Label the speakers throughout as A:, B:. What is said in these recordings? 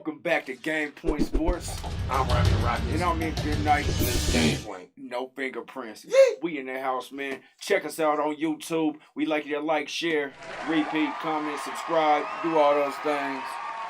A: welcome back to Game Point Sports.
B: I'm ROBBIE the Rocket.
A: And I'm MGOODNIGHT.
B: This Game Point.
A: No fingerprints.
B: Yeah.
A: We in the house, man. Check us out on YouTube. We like you to like, share, repeat, comment, subscribe, do all those things.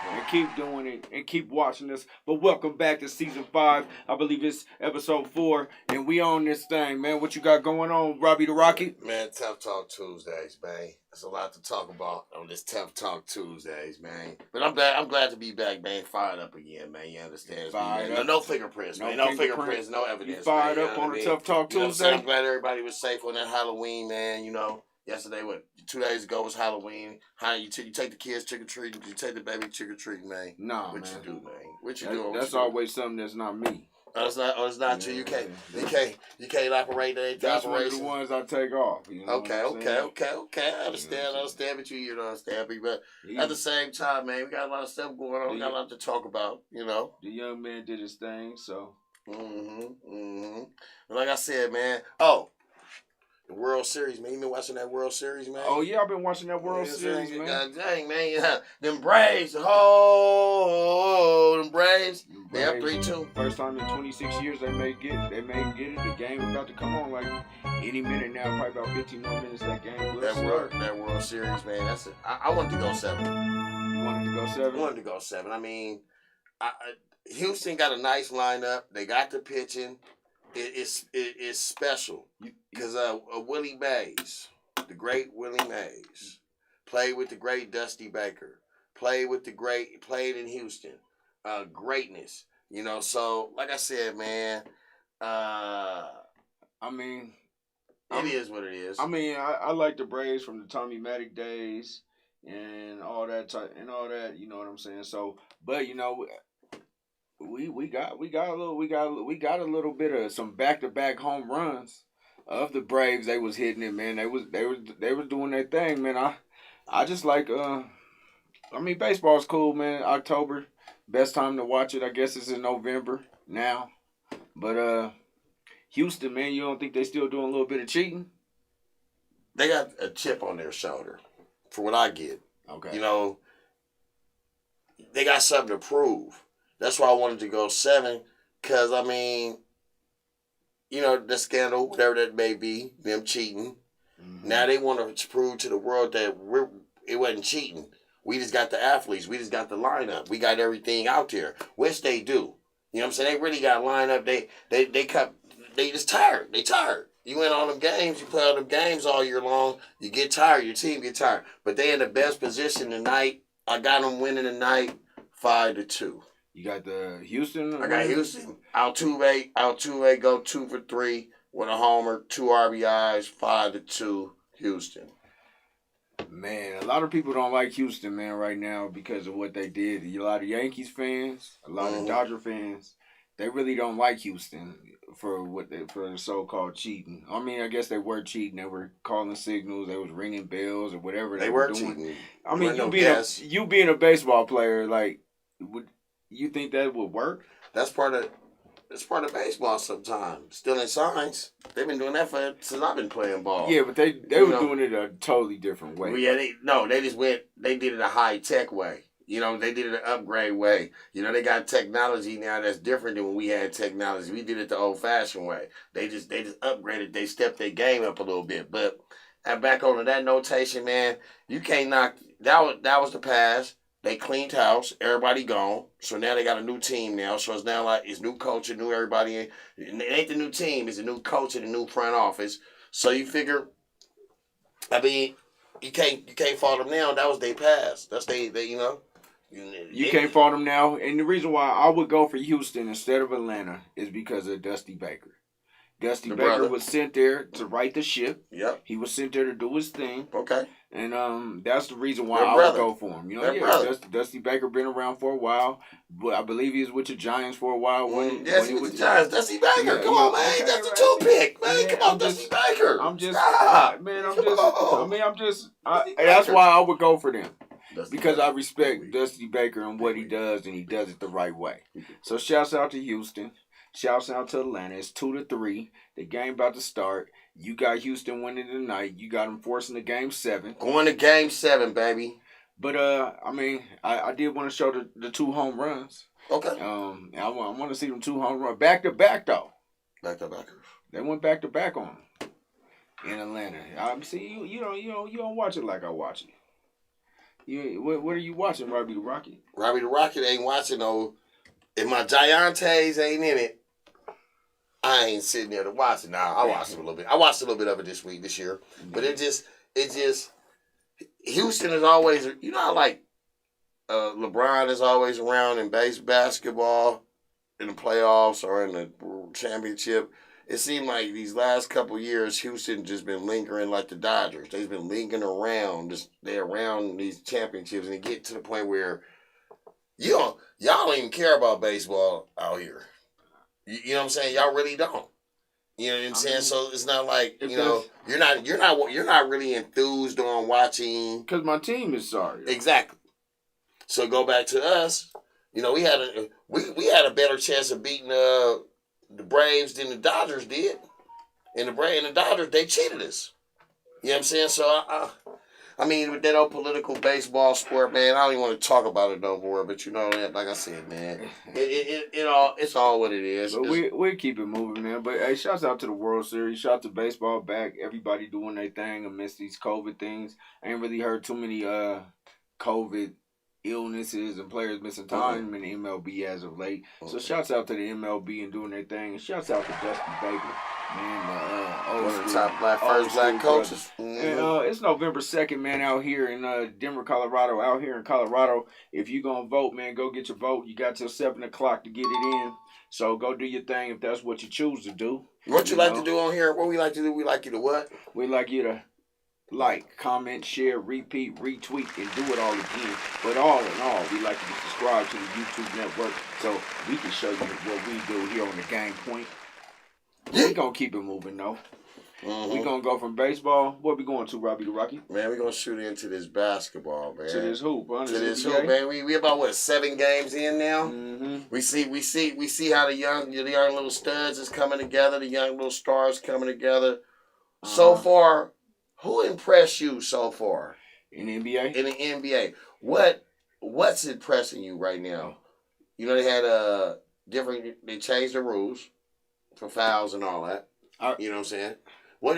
A: And keep doing it and keep watching us. But welcome back to season 5. I believe it's episode 4. And we on this thing, man. What you got going on, ROBBIE the Rockет?
B: Man, Tough Talk Tuesdays, man. There's a lot to talk about on this Tough Talk Tuesdays, man. But I'm glad to be back, man. Fired up again, man. You understand? No fingerprints, man. No fingerprints, no evidence.
A: You fired up on the Tough Talk Tuesday?
B: I'm glad everybody was safe on that Halloween, man. You know. Yesterday, 2 days ago was Halloween. How you take the kids trick or treating? You take the baby trick or treating, man.
A: Nah,
B: what
A: man.
B: You do, man? What you doing?
A: That's always something that's not me.
B: Oh, it's not you. You can't operate that.
A: That's one of the ones I take off. You know
B: okay. I understand. But you don't understand me. But at the same time, man, we got a lot of stuff going on. We got a lot to talk about. You know,
A: the young man did his thing, so.
B: Like I said, man. Oh. The World Series, man. You been watching that World Series, man?
A: Oh, yeah, I've been watching that World Series, man.
B: God dang, man. Yeah. Them Braves. Oh, them Braves. They up 3-2.
A: First time in 26 years they may get it. The game about to come on like any minute now. Probably about 15 more minutes that game.
B: That World Series, man. That's it. I wanted to go 7.
A: You wanted to go 7?
B: I wanted to go 7. I mean, Houston got a nice lineup. They got the pitching. It's special because Willie Mays, the great Willie Mays, played with the great Dusty Baker, played in Houston, greatness, you know. So like I said, man,
A: I mean,
B: it is what it is.
A: I mean, I like the Braves from the Tommy Maddox days and all that you know what I'm saying. So, but you know. We got a little bit of some back-to-back home runs of the Braves. They was hitting it, man. They was doing their thing, man. I just like I mean, baseball's cool, man. October, best time to watch it. I guess it's in November now. But Houston, man, you don't think they still doing a little bit of cheating?
B: They got a chip on their shoulder, for what I get.
A: Okay.
B: You know, they got something to prove. That's why I wanted to go 7, because, I mean, you know, the scandal, whatever that may be, them cheating. Mm-hmm. Now they want to prove to the world that it wasn't cheating. We just got the athletes. We just got the lineup. We got everything out there, which they do. You know what I'm saying? They really got lineup. They just tired. They tired. You win all them games. You play all them games all year long. You get tired. Your team get tired. But they in the best position tonight. I got them winning tonight 5-2.
A: You got the Houston?
B: I got Houston. Altuve go 2 for 3 with a homer, 2 RBIs, 5-2 Houston.
A: Man, a lot of people don't like Houston, man, right now because of what they did. A lot of Yankees fans, a lot of Dodger fans, they really don't like Houston for the so-called cheating. I mean, I guess they were cheating. They were calling signals. They was ringing bells or whatever they were doing.
B: Cheating.
A: I mean, you being a baseball player, like, you think that would work?
B: That's part of baseball sometimes. Stealing signs. They've been doing that since I've been playing ball.
A: Yeah, but they were doing it a totally different way.
B: Well, yeah, they did it a high-tech way. You know, they did it an upgrade way. You know, they got technology now that's different than when we had technology. We did it the old-fashioned way. They just upgraded. They stepped their game up a little bit. But back on that notation, man, you can't knock. That was the past. They cleaned house. Everybody gone. So now they got a new team now. So it's now like it's new culture, new everybody. It ain't the new team. It's a new coach and a new front office. So you figure, I mean, you can't fault them now. That was their past. That's they you know.
A: You can't fault them now. And the reason why I would go for Houston instead of Atlanta is because of Dusty Baker. Dusty Baker was sent there to right the ship.
B: Yep.
A: He was sent there to do his thing.
B: Okay.
A: And that's the reason why I would go for him. You know, Dusty Baker been around for a while, but I believe he was with the Giants for a while.
B: Yes, he was the Giants. Dusty Baker, yeah, come on, man. That's the 2 pick, man. Yeah, come on, Dusty Baker.
A: That's why I would go for them. Because I respect Dusty Baker and what he does, and he does it the right way. So shouts out to Houston. Shouts out to Atlanta. It's 2-3. The game about to start. You got Houston winning tonight. You got them forcing the game 7.
B: Going to game 7, baby.
A: But I mean, I did want to show the 2 home runs.
B: Okay.
A: I want to see them 2 home runs back to back though.
B: Back to back.
A: They went back to back on them in Atlanta. See you don't watch it like I watch it. What are you watching, Robbie the Rocket?
B: Robbie the Rocket ain't watching no. If my Giantes ain't in it, I ain't sitting there to watch it. Now I watched it a little bit. I watched a little bit of it this year. But it just Houston is always, you know how like LeBron is always around in basketball in the playoffs or in the championship. It seemed like these last couple years, Houston just been lingering like the Dodgers. They've been lingering around, they're around these championships, and they get to the point where y'all don't even care about baseball out here. You know what I'm saying? Y'all really don't. You know what I'm saying? So it's not like you're not really enthused on watching
A: because my team is sorry.
B: Exactly. So go back to us. We had a better chance of beating the Braves than the Dodgers did, and the Dodgers they cheated us. You know what I'm saying? So I mean, with that old political baseball sport, man, I don't even want to talk about it no more. But like I said, man, it's all what it is.
A: But we keep it moving, man. But hey, shouts out to the World Series. Shout out to baseball back. Everybody doing their thing amidst these COVID things. I ain't really heard too many COVID illnesses and players missing time in the MLB as of late. So shouts out to the MLB and doing their thing. And shouts out to Dusty Baker. Man,
B: one of the top first black coaches.
A: And it's November 2nd, man, out here in Denver, Colorado. Out here in Colorado, if you gonna vote, man, go get your vote. You got till 7 o'clock to get it in. So go do your thing if that's what you choose to do.
B: What you like to do on here? What we like to do? We like you to what?
A: We like you to like, comment, share, repeat, retweet, and do it all again. But all in all, we like you to subscribe to the YouTube network so we can show you what we do here on the Game Point. We gonna keep it moving though. We gonna go from baseball. What we going to, Robbie the Rocket?
B: Man, we gonna shoot into this basketball, man.
A: To this hoop,
B: To this hoop, man. We about 7 games in now. We see how the young little studs is coming together. The young little stars coming together. So far, who impressed you so far
A: in the NBA?
B: In the NBA, what's impressing you right now? They had they changed the rules for fouls and all that. You know what I'm saying? What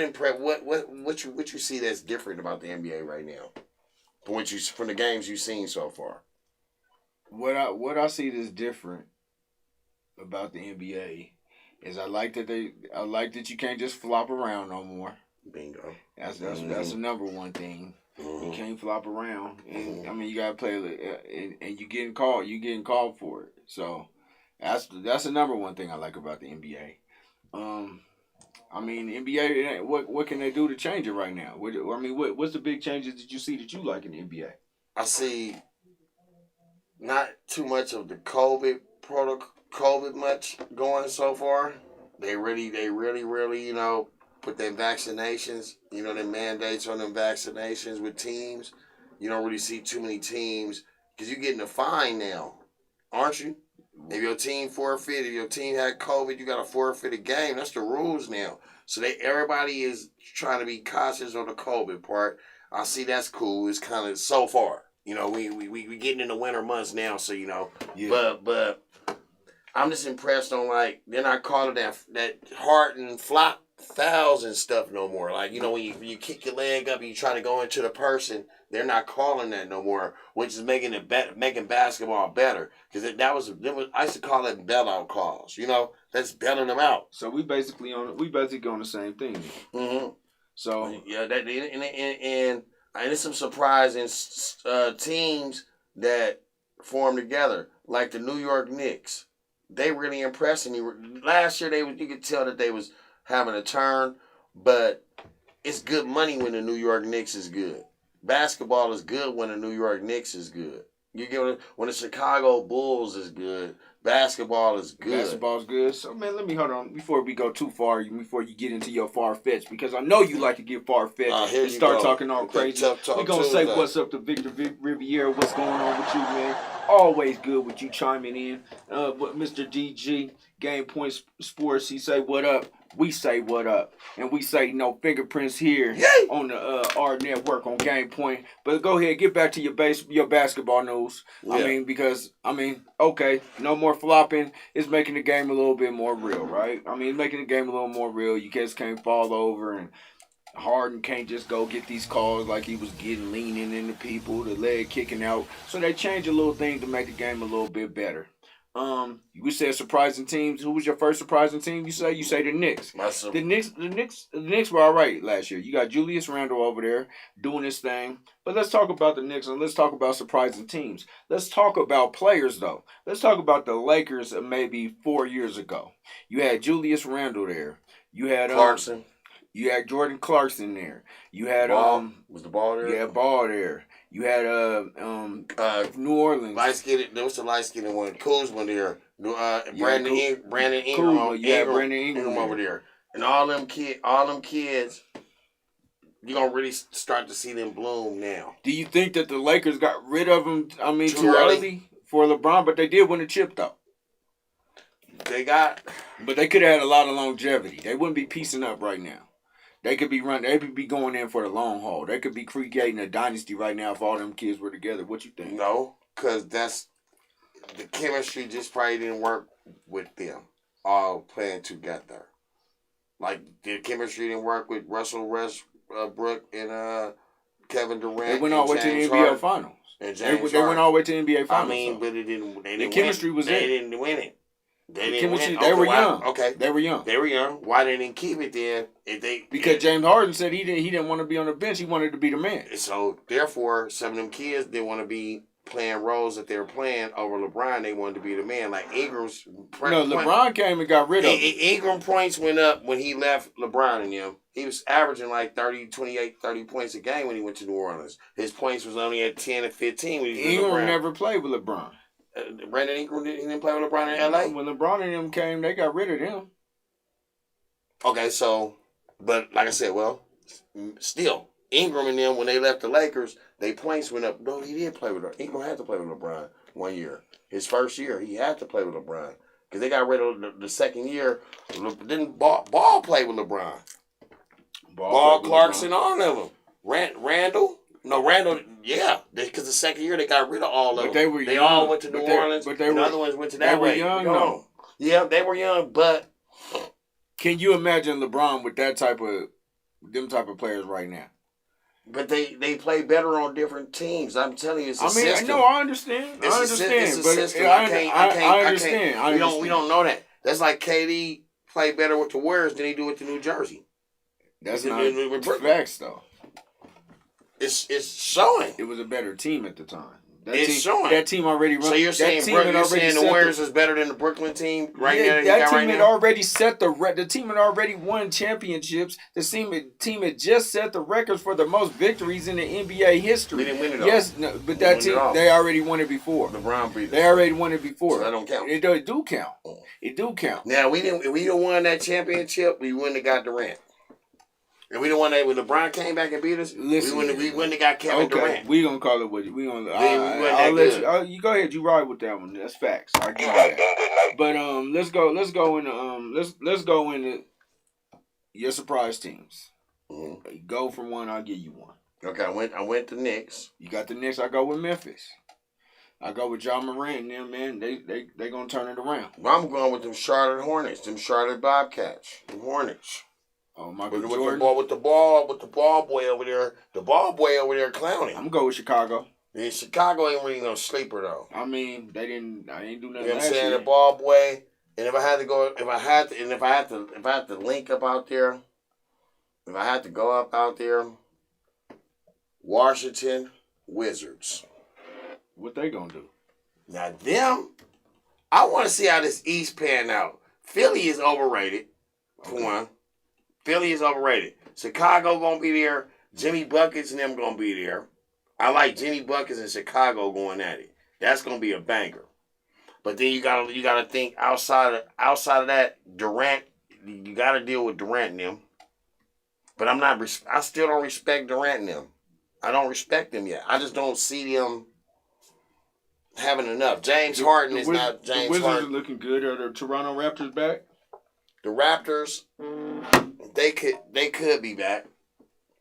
B: you see that's different about the NBA right now from the games you've seen so far?
A: What I see that's different about the NBA is I like that you can't just flop around no more.
B: Bingo.
A: That's the number one thing. You can't flop around, and I mean you gotta play, and you getting called for it. So that's the number one thing I like about the NBA. I mean, the NBA, what can they do to change it right now? What's the big changes that you see that you like in the NBA?
B: I see not too much of the COVID much going so far. They really, put their vaccinations, their mandates on them vaccinations with teams. You don't really see too many teams because you're getting a fine now, aren't you? If your team forfeited, if your team had COVID, you got to forfeit a game. That's the rules now. So everybody is trying to be cautious on the COVID part. I see that's cool. It's kind of so far. We getting in the winter months now, so Yeah. But I'm just impressed on they're not calling that hard and flop fouls and stuff no more. When you kick your leg up and you try to go into the person, they're not calling that no more, which is making basketball better. Because I used to call it bailout calls. That's bailing them out.
A: So we basically on the same thing. So
B: yeah, and there's some surprising teams that form together, like the New York Knicks. They really impressing me. Last year you could tell that they was having a turn, but it's good money when the New York Knicks is good. Basketball is good when the New York Knicks is good. You get when the Chicago Bulls is good. Basketball is good.
A: Basketball's good. So, man, let me hold on before we go too far, before you get into your far-fetched, because I know you like to get far-fetched and start talking all crazy. We're going to say what's up to Victor Riviera. What's going on with you, man? Always good with you chiming in. Mr. DG, Game Point Sports, he say, what up? we say what up, and we say no fingerprints here
B: Yay!
A: on the our network on Game Point. But go ahead, get back to your basketball news.
B: Yeah.
A: I mean, because okay, no more flopping. It's making the game a little bit more real, right? I mean, making the game a little more real. You guys can't fall over, and Harden can't just go get these calls like he was getting, leaning into people, the leg kicking out. So they changed a little thing to make the game a little bit better. We said surprising teams. Who was your first surprising team? You say the Knicks. The Knicks were all right last year. You got Julius Randle over there doing his thing. But let's talk about the Knicks and let's talk about surprising teams. Let's talk about players though. Let's talk about the Lakers of maybe 4 years ago. You had Julius Randle there. You had
B: Clarkson.
A: You had Jordan Clarkson there. You had
B: was the ball there?
A: Yeah, Ball there. You had New Orleans.
B: There was the light skinned one. Kuzma there. Brandon Ingram.
A: Brandon Ingram
B: over there. And all them kids, you're gonna really start to see them bloom now.
A: Do you think that the Lakers got rid of them? I mean, too early for LeBron, but they did win a chip though. But they could have had a lot of longevity. They wouldn't be piecing up right now. They could be running. They could be going in for the long haul. They could be creating a dynasty right now if all them kids were together. What you think?
B: No, because the chemistry just probably didn't work with them all playing together. Like the chemistry didn't work with Russell Westbrook and Kevin Durant.
A: They went all the way to the NBA Finals.
B: And
A: they went all the way to the NBA Finals.
B: I mean, but it didn't.
A: The chemistry was
B: there.
A: They
B: didn't win it. They
A: were young.
B: Okay.
A: They were young.
B: Why they didn't keep it then?
A: Because James Harden said he didn't want to be on the bench. He wanted to be the man.
B: So therefore, some of them kids didn't want to be playing roles that they were playing over LeBron. They wanted to be the man. Like Ingram's.
A: LeBron came and got rid of him.
B: Ingram points went up when he left LeBron and them. He was averaging like 30 points a game when he went to New Orleans. His points was only at 10 and 15 when he was with LeBron.
A: Ingram never played with LeBron.
B: Brandon Ingram didn't play with LeBron in LA?
A: When LeBron and them came, they got rid of them.
B: Okay, so, but like I said, still, Ingram and them, when they left the Lakers, their points went up. No, he did play with LeBron. Ingram had to play with LeBron 1 year. His first year, he had to play with LeBron. Because they got rid of the second year. Didn't Ball play with LeBron? Ball Clarkson, all of them. Randall? No, Randall, yeah. Because the second year they got rid of all of them. They all went to New Orleans. But the other ones went to that way.
A: They were young, though.
B: Yeah, they were young, but...
A: Can you imagine LeBron with them type of players right now?
B: But they play better on different teams. I'm telling you, it's a system.
A: No, I understand.
B: It's a system. I understand. We don't know that. That's like KD play better with the Warriors than he do with the New Jersey.
A: That's not facts, though.
B: It's showing.
A: It was a better team at the time.
B: Showing.
A: That team already run.
B: So you're saying the Warriors is better than the Brooklyn team right now?
A: That team had already set the team had already won championships. The team had just set the records for the most victories in the NBA history.
B: We didn't win it all.
A: Yes, no, but that team, they already won it before.
B: LeBron beat it.
A: They already won it before.
B: So that don't count.
A: It do count. It do count.
B: Now, we didn't won that championship, we wouldn't have got Durant. And we the one that when LeBron came back and beat us, we wouldn't have got Kevin Durant.
A: We gonna call it what we gonna. I'll let you. You go ahead. You ride with that one. That's facts. I give you that. But let's go into your surprise teams. Mm-hmm. Go from one. I'll give you one.
B: Okay, I went to Knicks.
A: You got the Knicks. I go with Memphis. I go with John Morant and them, man. They gonna turn it around.
B: I'm going with them Charlotte Hornets, them Charlotte Bobcats, them Hornets.
A: Oh, Michael
B: with
A: Jordan.
B: With the ball boy over there. The ball boy over there clowning.
A: I'm gonna go with Chicago.
B: Yeah, Chicago ain't really no sleeper though.
A: I mean, I ain't do nothing.
B: You know what I'm saying? The ball boy. And if I had to link up out there, if I had to go up out there, Washington Wizards.
A: What they gonna do?
B: Now them, I want to see how this East pan out. Philly is overrated, for one. Philly is overrated. Chicago gonna be there. Jimmy Buckets and them gonna be there. I like Jimmy Buckets and Chicago going at it. That's gonna be a banger. But then you gotta think outside of that, Durant. You gotta deal with Durant and them. But I still don't respect Durant and them. I don't respect them yet. I just don't see them having enough. James Harden is not James Harden.
A: The Wizards are looking good. Are the Toronto Raptors back?
B: The Raptors, they could be back.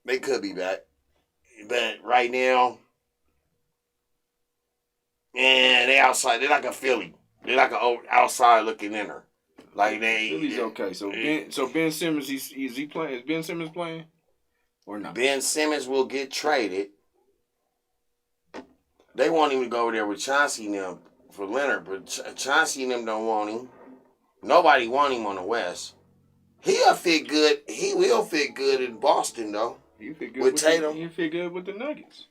B: They could be back. But right now, and they outside. They're like a Philly. They're like an outside looking inner. Like
A: Philly's okay. So Ben Simmons, is he playing? Is Ben Simmons playing or not?
B: Ben Simmons will get traded. They want him to go over there with Chauncey and them for Leonard, but Chauncey and them don't want him. Nobody want him on the West. He'll fit good. He will fit good in Boston though.
A: He fit good
B: with Tatum.
A: He fit good with the Nuggets.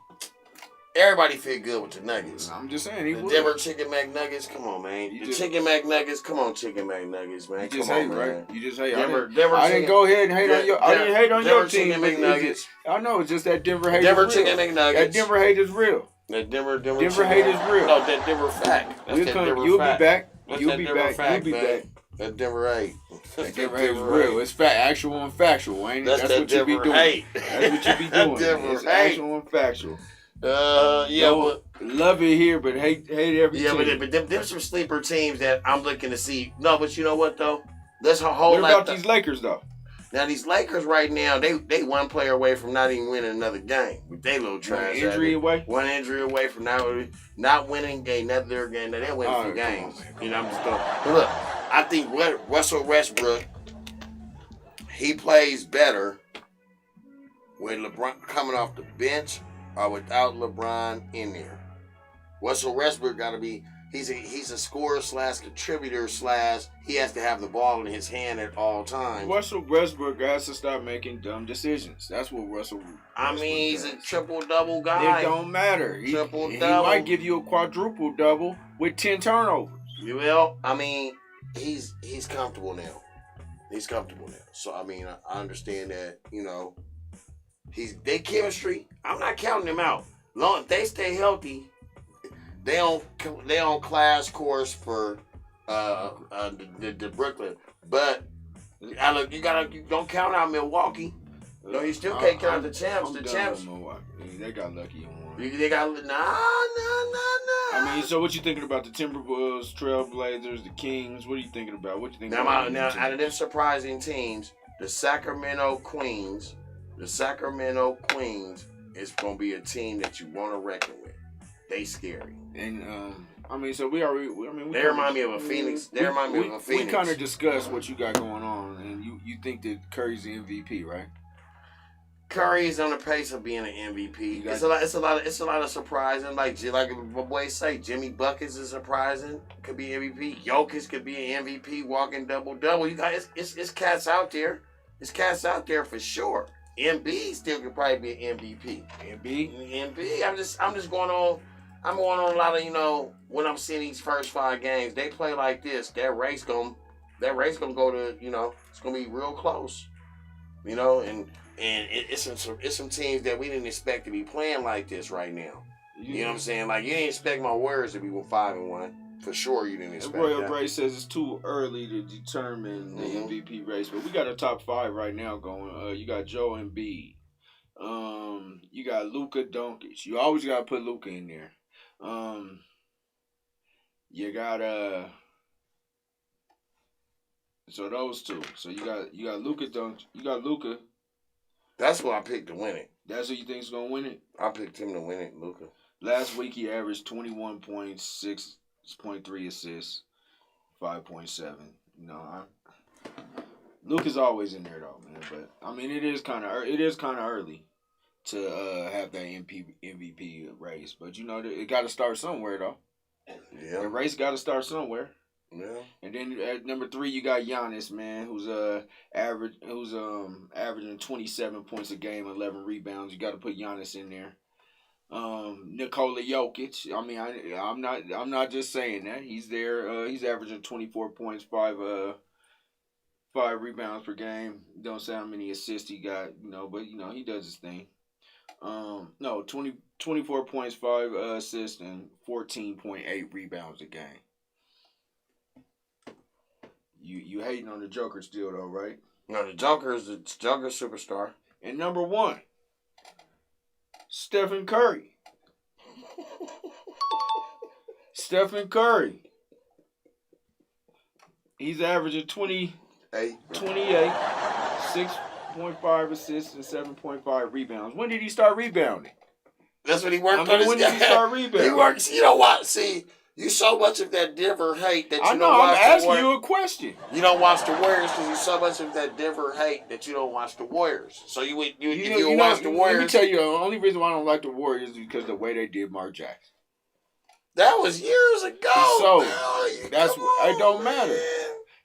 B: Everybody fit good with the Nuggets.
A: I'm just saying,
B: the Denver Chicken McNuggets. Come on, man. Chicken McNuggets. Come on, Chicken McNuggets, man.
A: You just hate, right? You just hate.
B: Denver
A: I didn't go ahead and hate on your. I didn't hate on your team.
B: Chicken McNuggets.
A: I know it's just that Denver hate.
B: Denver Chicken McNuggets.
A: That Denver hate is real.
B: That Denver
A: hate is real.
B: No, that Denver fact.
A: You'll be back. You'll be back.
B: That Denver hate.
A: That Denver hate is real. It's actual and factual, ain't it?
B: That's what you be doing.
A: That's what you be doing. It's actual and factual.
B: Yeah, but
A: love it here, but hate every team.
B: Yeah, but them some sleeper teams that I'm looking to see. No, but you know what though? There's a whole lot.
A: What about these Lakers though?
B: Now these Lakers right now, they one player away from not even winning another game. With they little trash.
A: One injury away
B: from not winning game, not their game. Now they win a few games. You know, I'm just going. But look, I think Russell Westbrook, he plays better with LeBron coming off the bench or without LeBron in there. Russell Westbrook got to be. He's a scorer / contributor / he has to have the ball in his hand at all times.
A: Russell Westbrook has to stop making dumb decisions. That's what Russell.
B: He's a triple-double guy.
A: It don't matter. He might give you a quadruple-double with 10 turnovers.
B: Well, he's comfortable now. He's comfortable now. So I understand that. They chemistry. I'm not counting them out. Long if they stay healthy. They on class course for the Brooklyn, but you don't count out Milwaukee. No, you still can't count the champs. The champs.
A: They got lucky and won.
B: They got nah.
A: So what you thinking about the Timberwolves, Trailblazers, the Kings? What are you thinking about? What you think?
B: Now, out of them surprising teams, the Sacramento Queens is gonna be a team that you want to reckon with. They scary.
A: And so we already.
B: They remind me of a Phoenix.
A: We kind of discussed what you got going on, and you think that Curry's the MVP, right?
B: Curry is on the pace of being an MVP. It's a lot of surprising. Like my boys say, Jimmy Buckets is surprising. Could be MVP. Jokic could be an MVP. Walking double. You guys, it's cats out there. It's cats out there for sure. Embiid still could probably be an MVP. Embiid. I'm just going on. I'm going on a lot of, when I'm seeing these first 5 games, they play like this. That race gonna go to, it's gonna be real close. And it's some teams that we didn't expect to be playing like this right now. You know what I'm saying? Like you didn't expect my Warriors to be 5-1. For sure, you didn't expect
A: Royal
B: that.
A: Gray says it's too early to determine the MVP race, but we got a top 5 right now going. You got Joe Embiid. You got Luka Doncic. You always got to put Luka in there. You got so those two. So you got Luka Doncic. You got Luka.
B: That's what I picked to win it.
A: That's who you think's gonna win it?
B: I picked him to win it, Luka.
A: Last week he averaged 21 points, 6.3 assists, 5.7. Luka's always in there though, man. But it is kind of early to have that MVP race. But it got to start somewhere though.
B: Yeah,
A: the race got to start somewhere.
B: Yeah.
A: And then at number 3 you got Giannis, man, who's averaging 27 points a game, 11 rebounds. You got to put Giannis in there. Nikola Jokic. I'm not just saying that. He's there. He's averaging 24 points, 5 rebounds per game. Don't say how many assists he got, but he does his thing. 24 points, 5 assists, and 14.8 rebounds a game. You hating on the Joker still though, right?
B: No, the Joker's superstar.
A: And number 1, Stephen Curry. Stephen Curry. He's averaging
B: Hey.
A: 28, 6.5 assists, and 7.5 rebounds. When did he start rebounding?
B: That's when he worked on his
A: when
B: game.
A: did he start rebounding?
B: He works. You know what? See, you so much of that Denver hate that you
A: I know.
B: don't watch
A: I'm asking you a question.
B: You don't watch the Warriors because you so much of that Denver hate that you don't watch the Warriors. So if you watch the Warriors,
A: let me tell you, the only reason why I don't like the Warriors is because of the way they did Mark Jackson.
B: That was years ago.
A: So
B: man.
A: It don't matter.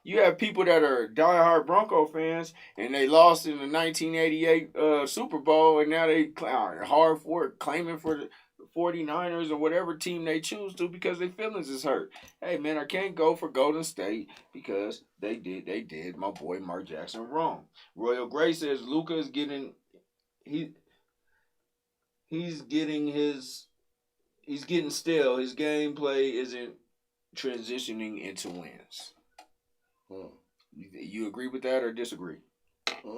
A: You have people that are diehard Bronco fans, and they lost in the 1988 Super Bowl, and now they are hard for it, claiming for the 49ers or whatever team they choose to because their feelings is hurt. Hey, man, I can't go for Golden State because they did my boy Mark Jackson wrong. Royal Gray says Luka is getting he's getting stale. His gameplay isn't transitioning into wins. You agree with that or disagree? Does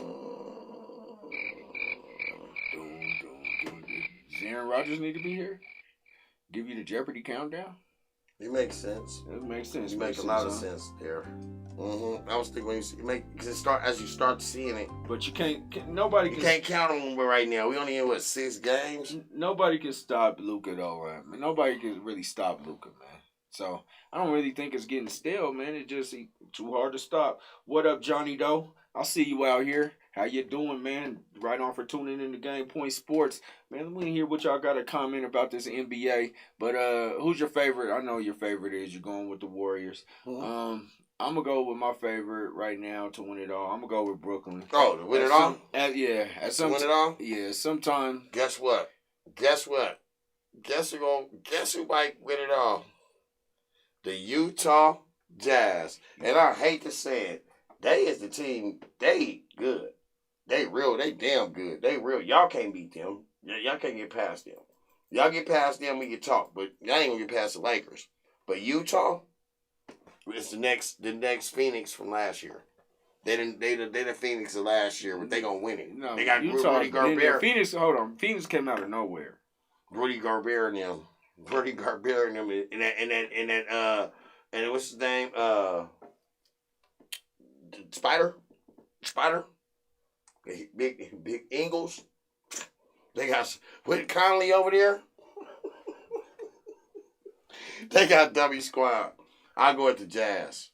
A: Aaron Rodgers need to be here? Give you the Jeopardy countdown?
B: It makes sense.
A: It makes sense.
B: It makes a lot of sense there. I was thinking as you start seeing it.
A: But you can't
B: count on him right now. We only in 6 games.
A: Nobody can stop Luka though, right? Nobody can really stop Luka, man. So I don't really think it's getting stale, man. It's just too hard to stop. What up, Johnny Doe? I'll see you out here. How you doing, man? Right on for tuning in to Game Point Sports. Man, let me hear what y'all got to comment about this NBA. But who's your favorite? I know your favorite is. You're going with the Warriors. I'm going to go with my favorite right now to win it all. I'm going to go with Brooklyn.
B: Oh, to win it all?
A: Yeah.
B: To win it all?
A: Yeah, sometime.
B: Guess what? Guess who might win it all? The Utah Jazz. And I hate to say it, they is the team. They good. They real. They damn good. They real. Y'all can't beat them. Y'all can't get past them. Y'all get past them, we can talk. But y'all ain't gonna get past the Lakers. But Utah is the next Phoenix from last year. They the Phoenix of last year, but they gonna win it.
A: No,
B: they got
A: Utah,
B: Rudy Gobert.
A: Phoenix came out of nowhere.
B: Rudy Gobert and them. And what's his name? Spider? Big Ingles. They got with Conley over there. They got W Squad. I go with the Jazz.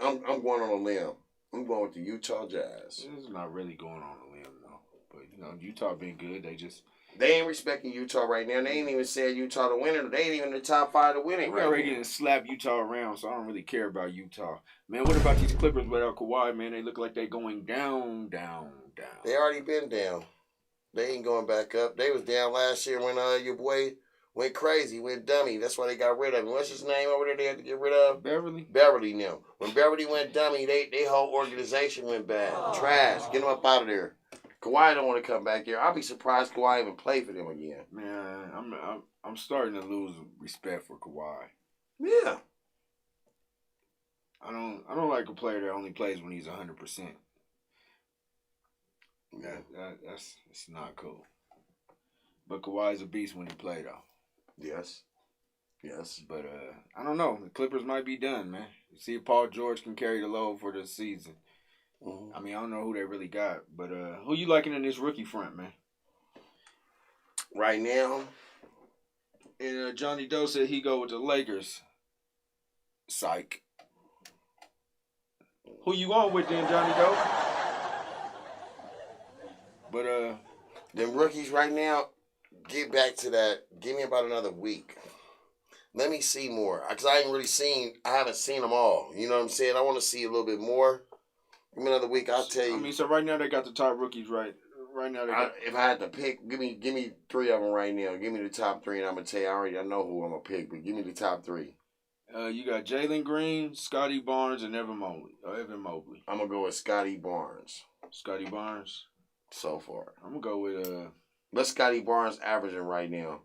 B: I'm going on a limb. I'm going with the Utah Jazz.
A: This is not really going on a limb though. But Utah been good.
B: They ain't respecting Utah right now. They ain't even said Utah to win it. They ain't even in the top 5 to win it.
A: We're already getting slapped Utah around, so I don't really care about Utah. Man, what about these Clippers without Kawhi, man? They look like they going down.
B: They already been down. They ain't going back up. They was down last year when your boy went crazy, went dummy. That's why they got rid of him. What's his name over there they had to get rid of? Beverly now. When Beverly went dummy, they whole organization went bad. Trash. Get him up out of there. Kawhi don't want to come back here. I'll be surprised Kawhi even play for them again.
A: Man, I'm starting to lose respect for Kawhi.
B: Yeah.
A: I don't like a player that only plays when he's 100%. It's not cool. But Kawhi's a beast when he play though.
B: Yes.
A: But I don't know. The Clippers might be done, man. See if Paul George can carry the load for the season. Mm-hmm. I mean, I don't know who they really got, but who you liking in this rookie front, man?
B: Right now,
A: and Johnny Doe said he go with the Lakers. Psych. Who you going with then, Johnny Doe? But
B: them rookies right now, get back to that. Give me about another week. Let me see more, because I haven't seen them all. You know what I'm saying? I want to see a little bit more. Give me another week, I'll tell you.
A: I mean, so right now they got the top rookies right now.
B: If I had to pick, give me 3 of them right now. Give me the top 3, and I'm gonna tell you. I know who I'm gonna pick, but give me the top 3.
A: You got Jalen Green, Scotty Barnes, and Evan Mobley.
B: I'm gonna go with Scotty Barnes.
A: Scotty Barnes.
B: So far,
A: I'm gonna go with
B: What's Scotty Barnes averaging right now?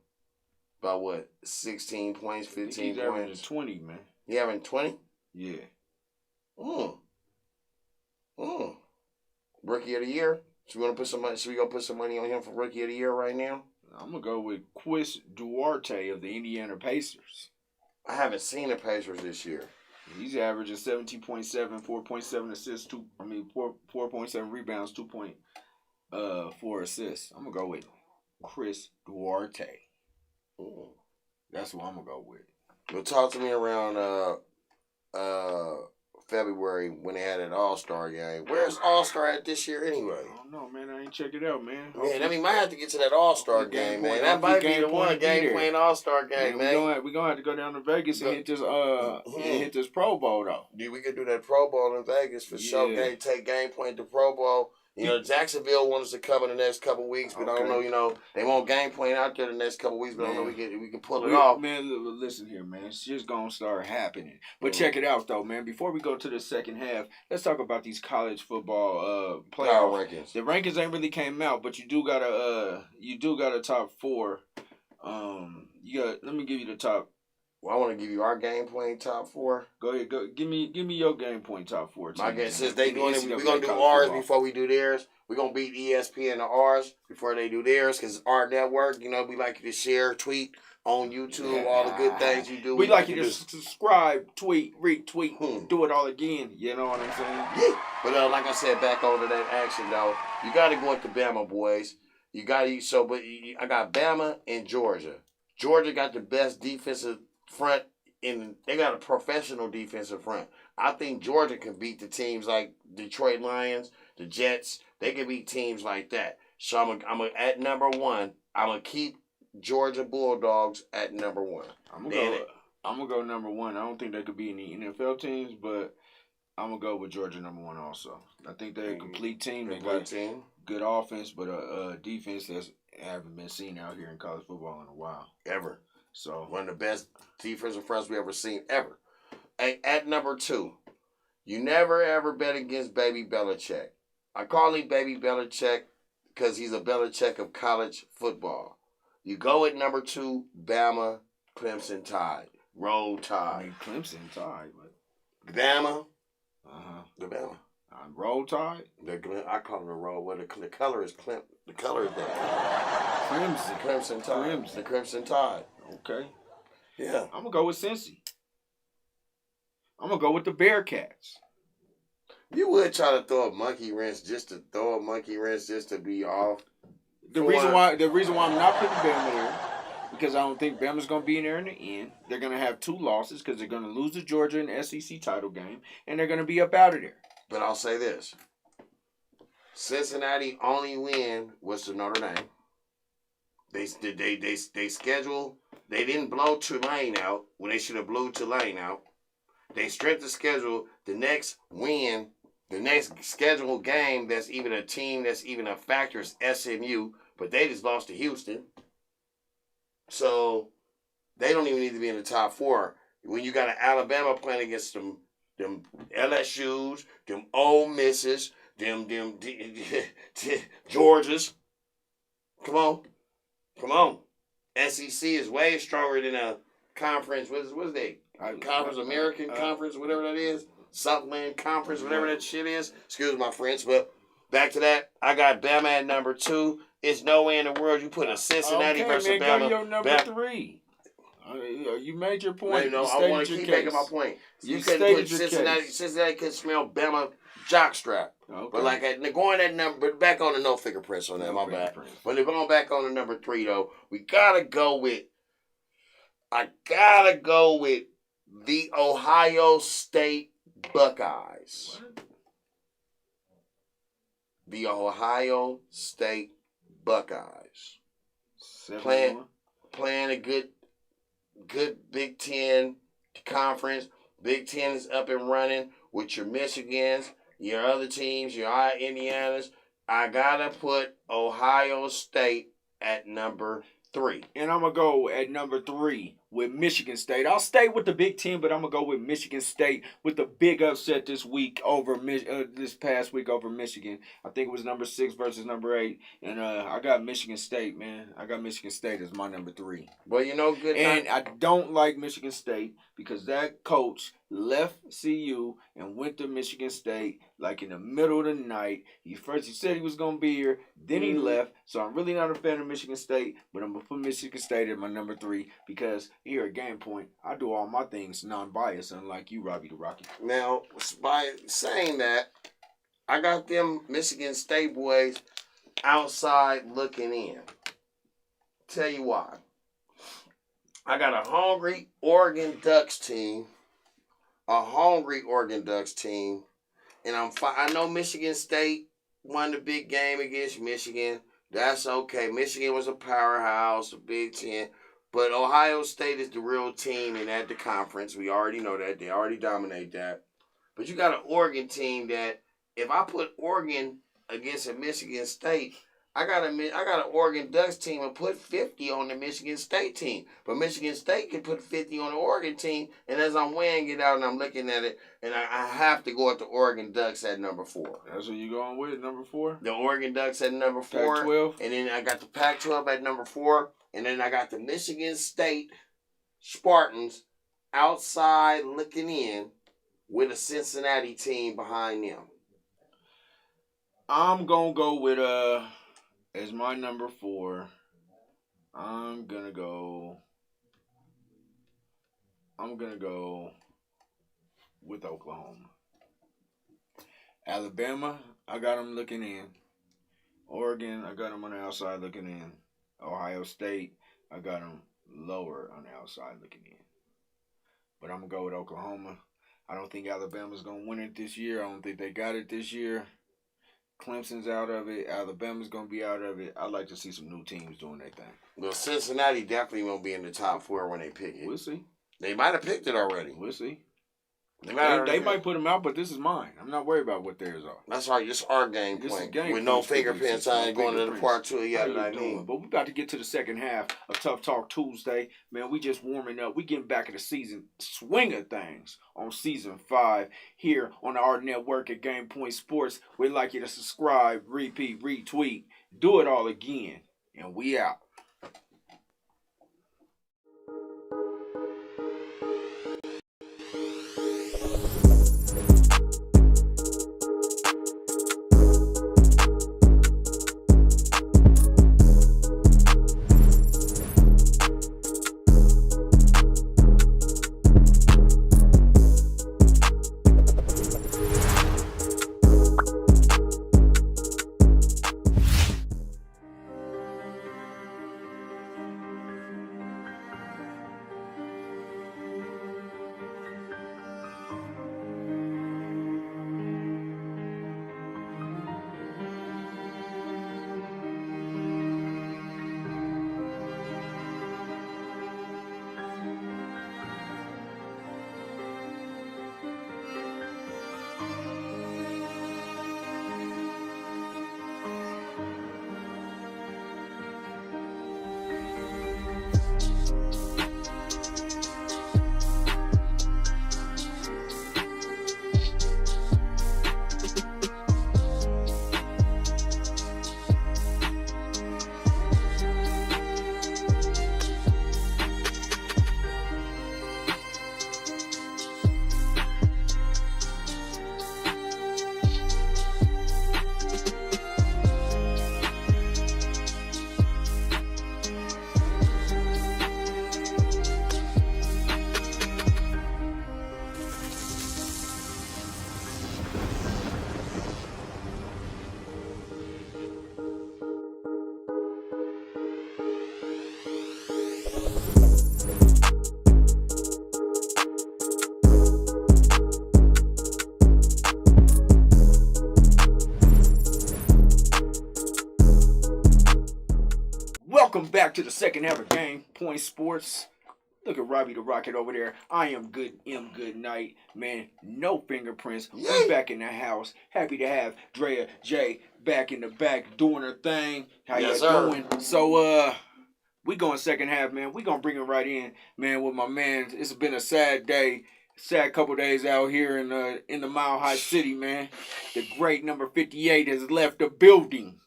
B: About what? 16 points, 15
A: he's
B: points.
A: Averaging 20, man.
B: He having 20?
A: Yeah.
B: Rookie of the year. Should we put some money on him for Rookie of the Year right now?
A: I'm gonna go with Chris Duarte of the Indiana Pacers.
B: I haven't seen the Pacers this year.
A: He's averaging 17.7, 4.7 assists, 4.7 rebounds, 2.4 assists. I'm gonna go with Chris Duarte.
B: Mm.
A: That's what I'm gonna go with.
B: Well, talk to me around February when they had an All-Star game. Where's All-Star at this year anyway?
A: I don't know, man. I ain't checked it out, man.
B: Man, I mean, might have to get to that All-Star game, man. That
A: Hopefully
B: might be the
A: Game
B: one
A: Point be
B: game
A: there.
B: playing All-Star game, man.
A: We gonna have to go down to Vegas and hit this hit this Pro Bowl though.
B: Dude, we could do that Pro Bowl in Vegas for sure. Take Game Point to Pro Bowl. You know, Jacksonville wants us to come in the next couple weeks, but I don't know. You know, they want Game Point out there the next couple weeks, but I don't know we can pull it off.
A: Man, listen here, man. It's just gonna start happening. But check it out though, man. Before we go to the second half, let's talk about these college football playoff
B: rankings.
A: The rankings ain't really came out, but you do got a top four. Let me give you the top.
B: Well, I want to give you our Game Point top four.
A: Go ahead, give me your Game Point top four.
B: My guess is they doing it. We're gonna do ours before we do theirs. We're gonna beat ESPN and ours before they do theirs, because our network, you know, we like you to share, tweet on YouTube, all the good things you do.
A: We like you to subscribe, tweet, retweet, do it all again. You know what I'm saying?
B: Yeah. But like I said, back over that action though, you got to go with the Bama boys. You got to I got Bama and Georgia. Georgia got the best defensive front they got a professional defensive front. I think Georgia can beat the teams like Detroit Lions, the Jets. They can beat teams like that. So I'm at number one. I'm gonna keep Georgia Bulldogs at number one.
A: I'm gonna go number one. I don't think they could be any NFL teams, but I'm gonna go with Georgia number one also. I think they're a complete team. They got good offense, but a defense that haven't been seen out here in college football in a while.
B: Ever.
A: So
B: one of the best defensive fronts we ever seen ever. At number two, you never ever bet against Baby Belichick. I call him Baby Belichick because he's a Belichick of college football. You go at number two, Bama, Clemson Tide. Roll Tide.
A: I mean, Clemson Tide, but
B: Bama. The Bama.
A: Roll Tide.
B: I call it a roll. Well, the color is the color is that.
A: Clemson.
B: Crimson Tide. The Crimson Tide.
A: Okay.
B: Yeah.
A: I'm gonna go with Cincy. I'm gonna go with the Bearcats.
B: You would try to throw a monkey wrench just to be off.
A: The reason why I'm not putting Bama there, because I don't think Bama's gonna be in there in the end. They're gonna have two losses because they're gonna lose to Georgia in the SEC title game, and they're gonna be up out of there.
B: But I'll say this: Cincinnati only win was to Notre Dame. They schedule. They didn't blow Tulane out when they should have blew Tulane out. They strengthened the schedule. The next scheduled game that's even a team that's even a factor is SMU, but they just lost to Houston. So they don't even need to be in the top four. When you got an Alabama playing against them LSUs, them Ole Misses, them Georgias. Come on. SEC is way stronger than a conference. What's they? Conference American Conference, whatever that is. Southland Conference, whatever that shit is. Excuse my French, but back to that. I got Bama at number two. It's no way in the world you put a Cincinnati versus
A: man,
B: Bama.
A: Go your number three. You made your point.
B: No, I want to keep making my point. You couldn't put Cincinnati. Cincinnati could smell Bama jockstrap. Okay. But going at number, but back on the no figure press on that. My bad. When they're going back on the number three though, I gotta go with the Ohio State Buckeyes. What? The Ohio State Buckeyes. Playing a good Big Ten conference. Big Ten is up and running with your Michigans, your other teams, your Indianas. I gotta put Ohio State at number three.
A: And I'm going to go at number three with Michigan State. I'll stay with the Big Ten, but I'm going to go with Michigan State with the big upset this week this past week over Michigan. I think it was number 6 versus number 8. And I got Michigan State, man. I got Michigan State as my number 3.
B: Well, good.
A: And I don't like Michigan State because that coach left CU and went to Michigan State. like in the middle of the night. He said he was gonna be here, then he left. So I'm really not a fan of Michigan State, but I'm gonna put Michigan State at my number 3 because here at Game Point, I do all my things non-biased, unlike you, Robbie the Rocket.
B: Now, by saying that, I got them Michigan State boys outside looking in. Tell you why. I got a hungry Oregon Ducks team. And I know Michigan State won the big game against Michigan. That's okay. Michigan was a powerhouse, a Big Ten. But Ohio State is the real team and at the conference. We already know that. They already dominate that. But you got an Oregon team that if I put Oregon against a Michigan State, I got an Oregon Ducks team and put 50 on the Michigan State team. But Michigan State can put 50 on the Oregon team. And as I'm weighing it out and I'm looking at it, and I have to go with the Oregon Ducks at number 4.
A: That's what you going with, number 4?
B: The Oregon Ducks at number 4.
A: Pac-12.
B: And then I got the Pac-12 at number 4. And then I got the Michigan State Spartans outside looking in with a Cincinnati team behind them.
A: I'm going to go with, as my number 4, I'm going to go with Oklahoma. Alabama, I got them looking in. Oregon, I got them on the outside looking in. Ohio State, I got them lower on the outside looking in. But I'm going to go with Oklahoma. I don't think Alabama's going to win it this year. I don't think they got it this year. Clemson's out of it. Alabama's going to be out of it. I'd like to see some new teams doing their thing.
B: Well, Cincinnati definitely won't be in the top 4 when they pick it.
A: We'll see.
B: They might have picked it already.
A: We'll see.
B: They
A: might put them out, but this is mine. I'm not worried about what theirs are.
B: That's right. This is our game plan. With no fingerprints. I ain't going into the part 2 yet.
A: But we about to get to the second half of Tough Talk Tuesday. Man, we just warming up. We getting back in the season swing of things on season 5 here on our network at Game Point Sports. We'd like you to subscribe, repeat, retweet, do it all again, and we out. Welcome back to the second half of Game Point Sports. Look at Robbie the Rocket over there. I am MGOODNIGHT. Man, no fingerprints. We back in the house. Happy to have Drea J back in the back doing her thing. How you doing? So, we going second half, man. We gonna bring it right in, man, with my man. It's been a sad day. Sad couple days out here in the Mile High City, man. The great number 58 has left the building.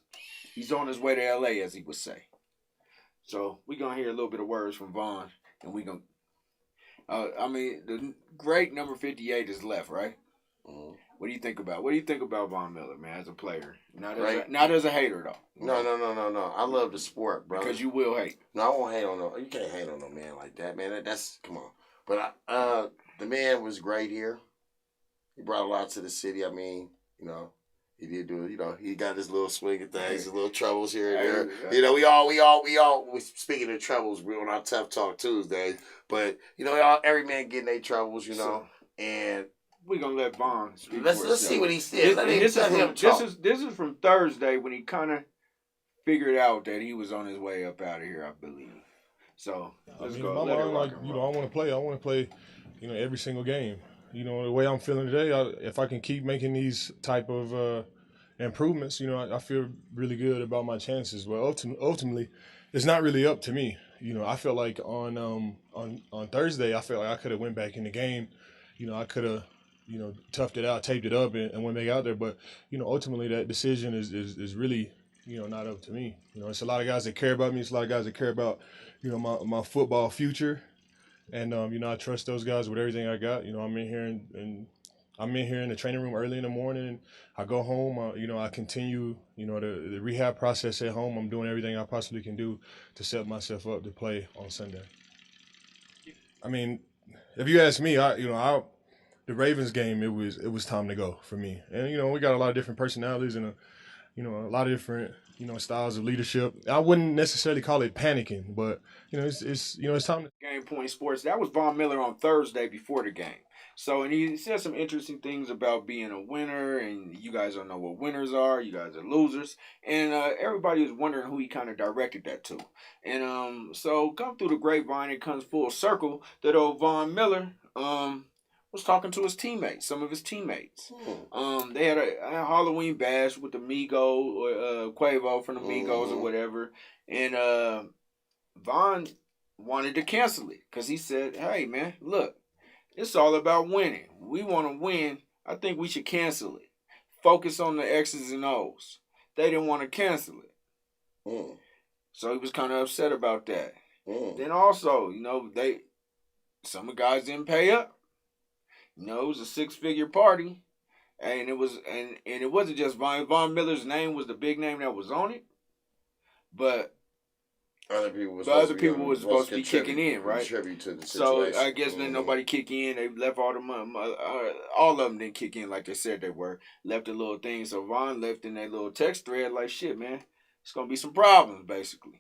A: He's on his way to LA, as he would say. So we gonna hear a little bit of words from Vaughn, and we gonna. The great number 58 is left, right? Mm-hmm. What do you think about? What do you think about Von Miller, man, as a player?
B: Right.
A: Not as a hater though.
B: No. I love the sport, brother.
A: Because you will hate.
B: No, I won't hate on no. You can't hate on no man like that, man. That's come on. But the man was great here. He brought a lot to the city. I mean, you know, he did do it. You know, he got his little swing of things, his little troubles here and there. You know, we all. Speaking of troubles, we're on our Tough Talk Tuesday. But you know, every man getting their troubles. You know, and
A: we're gonna let Von speak.
B: Let's see what he said.
A: This is from Thursday when he kind of figured out that he was on his way up out of here, I believe. So let's go.
C: My mind, like, you know, I want to play, you know, every single game. You know, the way I'm feeling today, if I can keep making these type of improvements, you know, I feel really good about my chances. Well, ultimately, it's not really up to me. You know, I felt like on Thursday, I felt like I could have went back in the game. You know, I could have, you know, toughed it out, taped it up, and went back out there. But, you know, ultimately that decision is really, you know, not up to me. You know, it's a lot of guys that care about me. It's a lot of guys that care about, you know, my football future. And, you know, I trust those guys with everything I got. You know, I'm in here and I'm in here in the training room early in the morning. And I go home, you know, I continue, you know, the rehab process at home. I'm doing everything I possibly can do to set myself up to play on Sunday. I mean, if you ask me, the Ravens game, it was time to go for me. And, you know, we got a lot of different personalities and, you know, a lot of different, you know, styles of leadership. I wouldn't necessarily call it panicking, but, you know, it's time to.
A: Game Point Sports. That was Von Miller on Thursday before the game. So, and he said some interesting things about being a winner, and you guys don't know what winners are. You guys are losers. And everybody was wondering who he kind of directed that to. And so come through the grapevine, it comes full circle that old Von Miller was talking to his teammates, some of his teammates. They had a Halloween bash with the Migos, or Quavo from the Migos or whatever. And Von wanted to cancel it because he said, hey, man, look, it's all about winning. We want to win. I think we should cancel it. Focus on the X's and O's. They didn't want to cancel it. So he was kind of upset about that. Then also, you know, some of the guys didn't pay up. You know, it was a 6-figure party. And it wasn't just Von Miller's name was the big name that was on it. But other people were supposed to be kicking in, right?
B: Contribute to the
A: situation. So I guess then nobody kick in. They left all the money. All of them didn't kick in like they said they were. Left a little thing. So Von left in that little text thread like, shit, man, it's gonna be some problems, basically.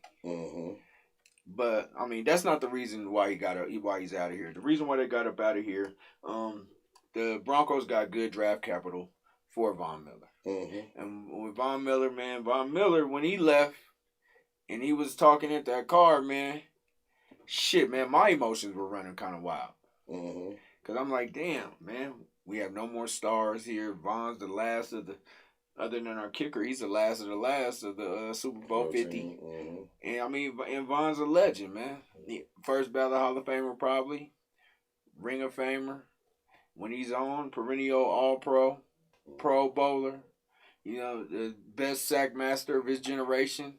A: But I mean, that's not the reason why he's out of here. The reason why they got up out of here, the Broncos got good draft capital for Von Miller. And with Von Miller, when he left. And he was talking at that car, man. Shit, man, my emotions were running kind of wild. Because I'm like, damn, man, we have no more stars here. Von's the last of the, other than our kicker, he's the last of the Super Bowl 50. And I mean, and Von's a legend, man. First ballot Hall of Famer, probably. Ring of Famer. When he's on, perennial All-Pro, Pro Bowler. You know, the best sack master of his generation.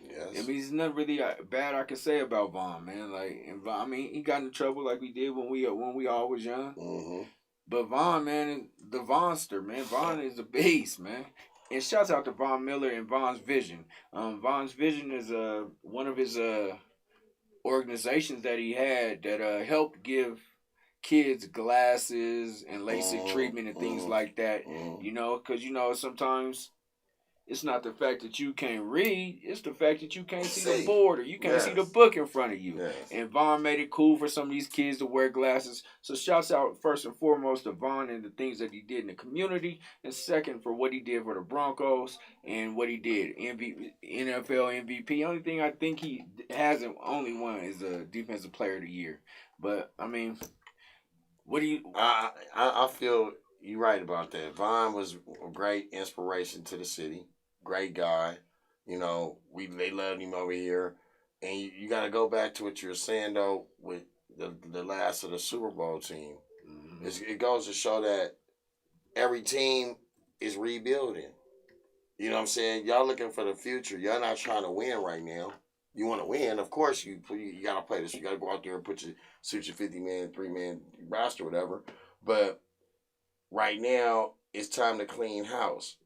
B: Yes.
A: I mean, there's nothing really bad I can say about Von, man. Like, and Von, I mean, he got in trouble like we did when we all was young. But Von, man, the Vonster, man. Von is a beast, man. And shouts out to Von Miller and Von's Vision. Von's Vision is one of his organizations that he had that helped give kids glasses and LASIK treatment and things like that. You know, because you know sometimes. It's not the fact that you can't read. It's the fact that you can't see the board or you can't see the book in front of you. And Von made it cool for some of these kids to wear glasses. So shouts out first and foremost to Von and the things that he did in the community. And second for what he did for the Broncos and what he did. NFL MVP. Only thing I think he hasn't only won is a Defensive Player of the Year. But, I mean, what do you...
B: I feel you're right about that. Von was a great inspiration to the city. Great guy. You know, they loved him over here. And you got to go back to what you were saying, though, with the last of the Super Bowl team. It goes to show that every team is rebuilding. You know what I'm saying? Y'all looking for the future. Y'all not trying to win right now. You want to win, of course, you got to play this. You got to go out there and put your 50-man, 3-man roster, whatever. But right now, it's time to clean house.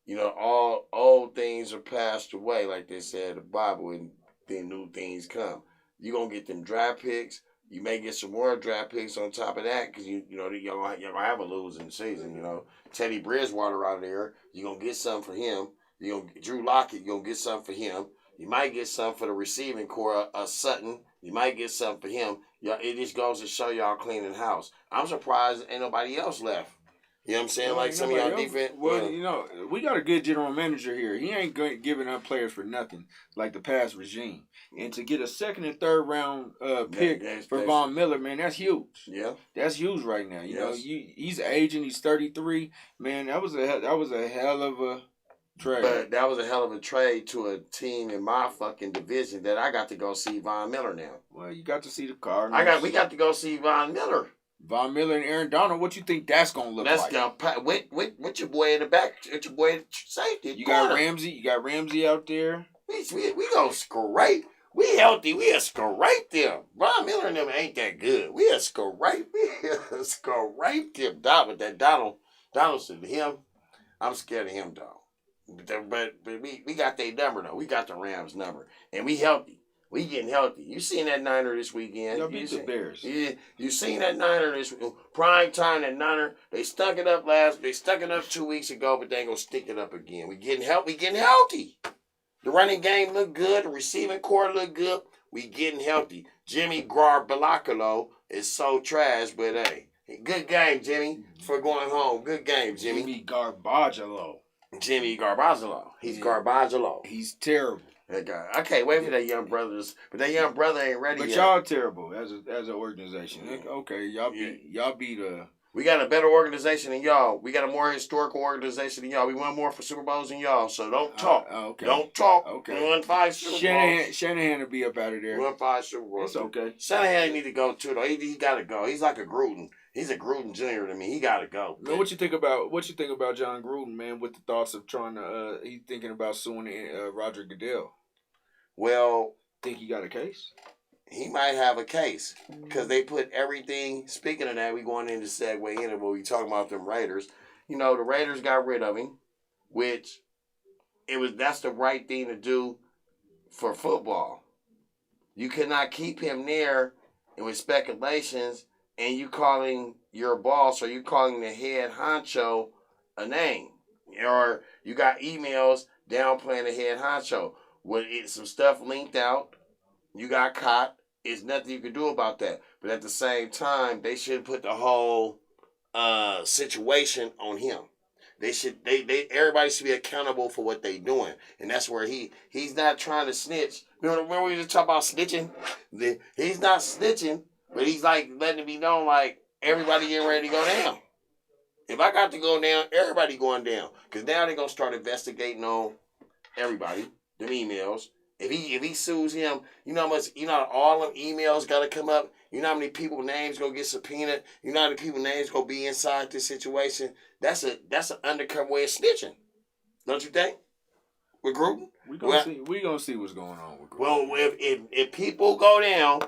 B: All old things are passed away, like they said in the Bible, and then new things come. You're going to get them draft picks. You may get some more draft picks on top of that because, you're going to have a losing season, Teddy Bridgewater out there, you're going to get something for him. Drew Lockett, you're going to get something for him. You might get something for the receiving core, Sutton. You might get something for him. It just goes to show y'all cleaning house. I'm surprised ain't nobody else left. You know what I'm saying? Like some of y'all defense.
A: Well, we got a good general manager here. He ain't giving up players for nothing like the past regime. And to get a second and third round pick for Von Miller, man, that's huge.
B: Yeah,
A: that's huge right now. You know, he's aging. He's 33. Man, that was a hell of a trade.
B: But that was a hell of a trade to a team in my fucking division that I got to go see Von Miller now.
A: Well, you got to see the Cardinals.
B: We got to go see Von Miller.
A: Von Miller and Aaron Donald, what you think that's gonna look like?
B: That's with your boy in the back, with your boy safety.
A: You got Ramsey. You got Ramsey out there.
B: We gonna scrape. We healthy. We'll scrape them. Von Miller and them ain't that good. We'll scrape. We'll scrape them. With that Donaldson, him, I'm scared of him, dog. But we got their number though. We got the Rams number, and we healthy. We getting healthy. You seen that Niner this weekend.
A: Y'all beat the Bears.
B: Yeah, you seen that Niner this prime time, that Niner. They stuck it up 2 weeks ago, but they ain't gonna stick it up again. We getting healthy. The running game look good. The receiving core look good. We getting healthy. Jimmy Garoppolo is so trash, but hey, good game, Jimmy, for going home. Good game, Jimmy.
A: Jimmy Garbagelo.
B: He's Garbagelo.
A: He's terrible.
B: That guy. I can't wait for that young brothers, but that young brother ain't ready
A: yet. But y'all terrible as an organization. Okay, y'all beat
B: We got a better organization than y'all. We got a more historical organization than y'all. We won more for Super Bowls than y'all. So don't talk.
A: Okay.
B: Don't talk.
A: Okay.
B: We won 5 Super Bowls.
A: Shanahan will be up out of there.
B: We won 5 Super Bowls.
A: It's okay.
B: Shanahan need to go too though. He got to go. He's like a Gruden. He's a Gruden Jr. to me. He got to go.
A: Man, what you think about John Gruden, man? With the thoughts of trying to he's thinking about suing Roger Goodell.
B: Well,
A: think he got a case?
B: He might have a case because they put everything. Speaking of that, we going into segue in it, but we talking about them Raiders. The Raiders got rid of him, which that's the right thing to do for football. You cannot keep him there and with speculations, and you calling your boss or you calling the head honcho a name, or you got emails downplaying the head honcho. When some stuff linked out, you got caught. There's nothing you can do about that. But at the same time, they shouldn't put the whole situation on him. Everybody should be accountable for what they doing, and that's where he's not trying to snitch. Remember we just talking about snitching? He's not snitching, but he's like letting it be known like everybody getting ready to go down. If I got to go down, everybody going down, because now they're gonna start investigating on everybody. Them emails. If he sues him, you know how much, all them emails got to come up. You know how many people's names gonna get subpoenaed. You know how many people's names gonna be inside this situation. That's an undercover way of snitching, don't you think? With Gruden,
A: we gonna see what's going on with Gruden.
B: Well, if people go down,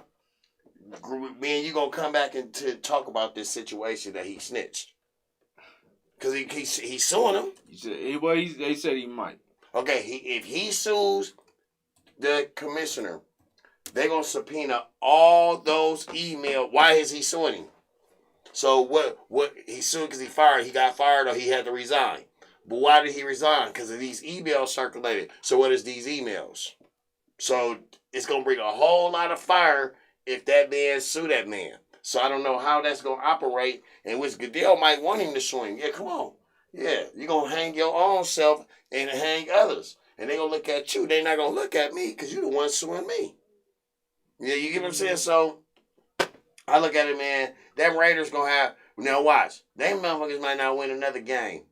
B: man, you gonna come back and to talk about this situation that he snitched, because he's suing him.
A: They said he might.
B: Okay, if he sues the commissioner, they're going to subpoena all those emails. Why is he suing him? So what he sued because he got fired or he had to resign. But why did he resign? Because of these emails circulated. So what is these emails? So it's going to bring a whole lot of fire if that man sue that man. So I don't know how that's going to operate, and which Goodell might want him to sue him. Yeah, come on. Yeah, you're going to hang your own self and hang others. And they're going to look at you. They're not going to look at me because you're the one suing me. Yeah, you get what I'm saying? So I look at it, man. Them Raiders going to have... Now watch. Them motherfuckers might not win another game.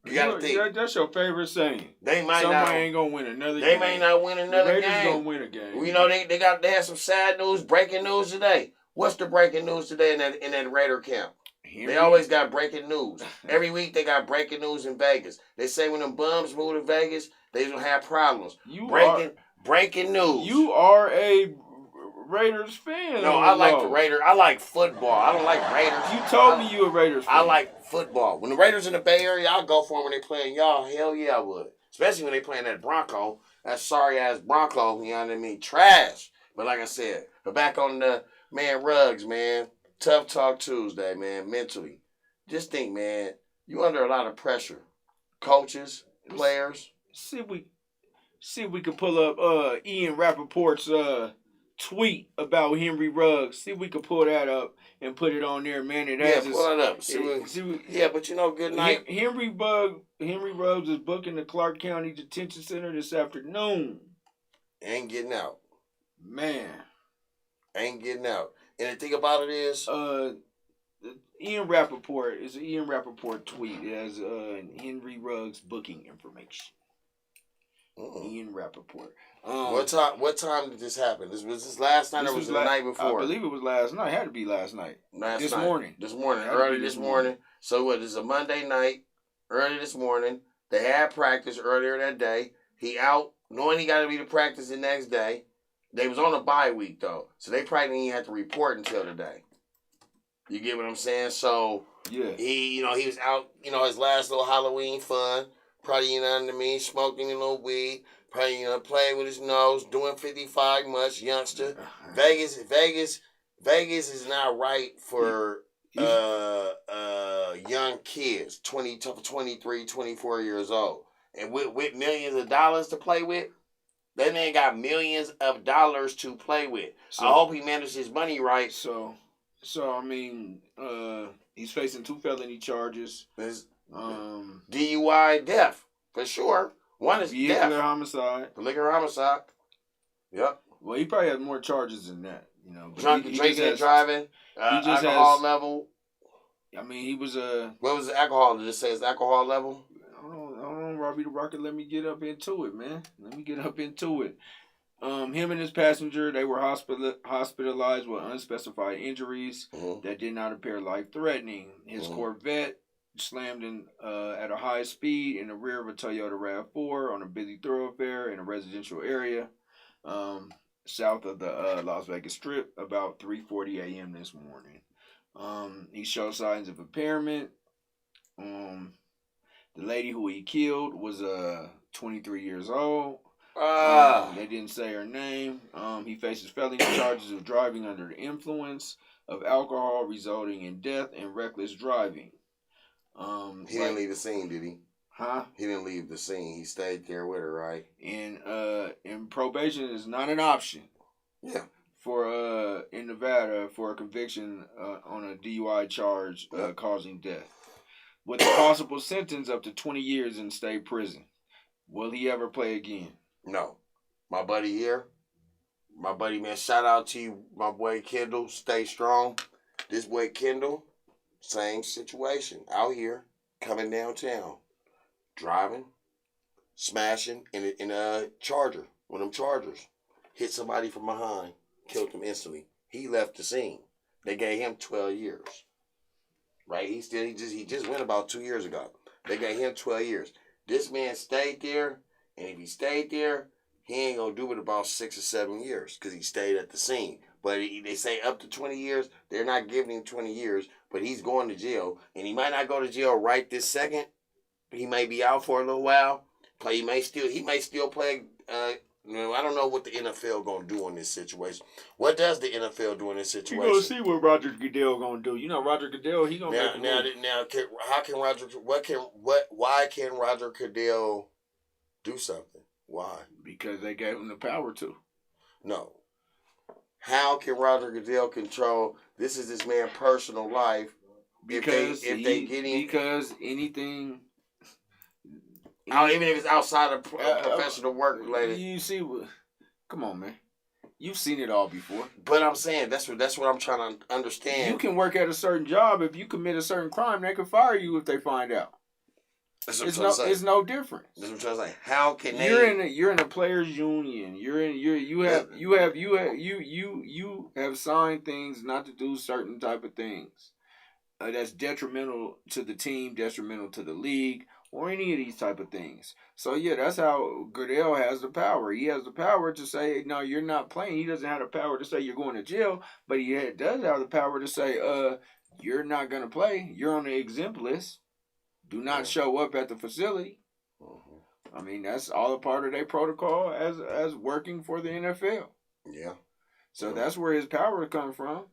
B: You got to think.
A: That's your favorite saying.
B: Somebody
A: ain't going to win another game.
B: They may not win another game.
A: The Raiders going to win a game.
B: They had some sad news, breaking news today. What's the breaking news today in that Raider camp? They always got breaking news. Every week they got breaking news in Vegas. They say when them bums move to Vegas, they don't have problems. Breaking news.
A: You are a Raiders fan.
B: No, I like the Raiders. I like football. I don't like Raiders.
A: You told me you a Raiders fan.
B: I like football. When the Raiders in the Bay Area, I'll go for them when they playing y'all. Hell yeah, I would. Especially when they playing that Bronco. That sorry-ass Bronco, you know what I mean? Trash. But like I said, but back on the, man, Ruggs, man. Tough Talk Tuesday, man, mentally. Just think, man, you under a lot of pressure. Coaches, players.
A: See if we can pull up Ian Rappaport's tweet about Henry Ruggs. See if we can pull that up and put it on there, man. Pull
B: it up. Yeah, but you know, good night.
A: Henry Ruggs is booking the Clark County Detention Center this afternoon.
B: Ain't getting out.
A: Man.
B: Ain't getting out. And the thing about it is...
A: Ian Rappaport is an Ian Rappaport tweet. It has Henry Ruggs booking information. Ian Rappaport.
B: What time did this happen? Was this last night or was it the night before?
A: I believe it was last night. It had to be last night. This morning.
B: Early this morning. So what? This is a Monday night. Early this morning. They had practice earlier that day. He out, knowing he got to be to practice the next day. They was on a bye week though, so they probably didn't have to report until today. You get what I'm saying? So
A: yeah,
B: he was out, his last little Halloween fun. Probably, you know what I mean, smoking a little weed. Probably, playing with his nose, doing 55 much, youngster. Vegas is not right for young kids, 23, 24 years old. And with millions of dollars to play with, that man got millions of dollars to play with. So, I hope he managed his money right.
A: So I mean, he's facing 2 felony charges.
B: DUI, death, for sure. One is
A: vehicular homicide.
B: Yep.
A: Well, he probably has more charges than that,
B: Drinking and driving, alcohol level.
A: I mean, he was
B: what was the alcohol? Did it say his alcohol level?
A: Hold on, Robbie the Rocket. Let me get up into it, man. Him and his passenger, they were hospitalized with unspecified injuries that did not appear life-threatening. His Corvette slammed in at a high speed in the rear of a Toyota RAV4 on a busy thoroughfare in a residential area south of the Las Vegas Strip about 3:40 a.m. this morning. He showed signs of impairment. The lady who he killed was 23 years old. They didn't say her name. He faces felony charges of driving under the influence of alcohol resulting in death and reckless driving.
B: He didn't leave the scene, did he?
A: Huh?
B: He didn't leave the scene. He stayed there with her, right?
A: And probation is not an option.
B: Yeah.
A: For in Nevada for a conviction on a DUI charge causing death, with a possible sentence up to 20 years in state prison. Will he ever play again?
B: No. My buddy here, man, shout out to you, my boy Kendall. Stay strong. This boy Kendall, same situation. Out here, coming downtown, driving, smashing in a Charger, one of them Chargers. Hit somebody from behind, killed him instantly. He left the scene. They gave him 12 years. Right? He just went about 2 years ago. They gave him 12 years. This man stayed there, and if he stayed there, he ain't gonna do it about 6 or 7 years because he stayed at the scene. But they say up to 20 years. They're not giving him 20 years, but he's going to jail, and he might not go to jail right this second. He may be out for a little while. He may still play. I don't know what the NFL gonna do in this situation. What does the NFL do in this situation?
A: You gonna see what Roger Goodell gonna do. Roger Goodell, he gonna
B: why can Roger Goodell do something? Why?
A: Because they gave him the power to.
B: No. How can Roger Goodell control? This is this man's personal life. Because
A: anything.
B: Even if it's outside of professional work related.
A: You see, come on, man. You've seen it all before.
B: But I'm saying that's what I'm trying to understand.
A: You can work at a certain job. If you commit a certain crime, they can fire you if they find out. It's no difference.
B: That's what I'm trying to say. How can they?
A: You're in a players' union. You have signed things not to do certain type of things. That's detrimental to the team, detrimental to the league, or any of these type of things. So yeah, that's how Goodell has the power. He has the power to say, no, you're not playing. He doesn't have the power to say you're going to jail, but he does have the power to say, you're not gonna play. You're on the exempt list. Do not show up at the facility. I mean, that's all a part of their protocol as working for the NFL.
B: Yeah.
A: So that's where his power comes from.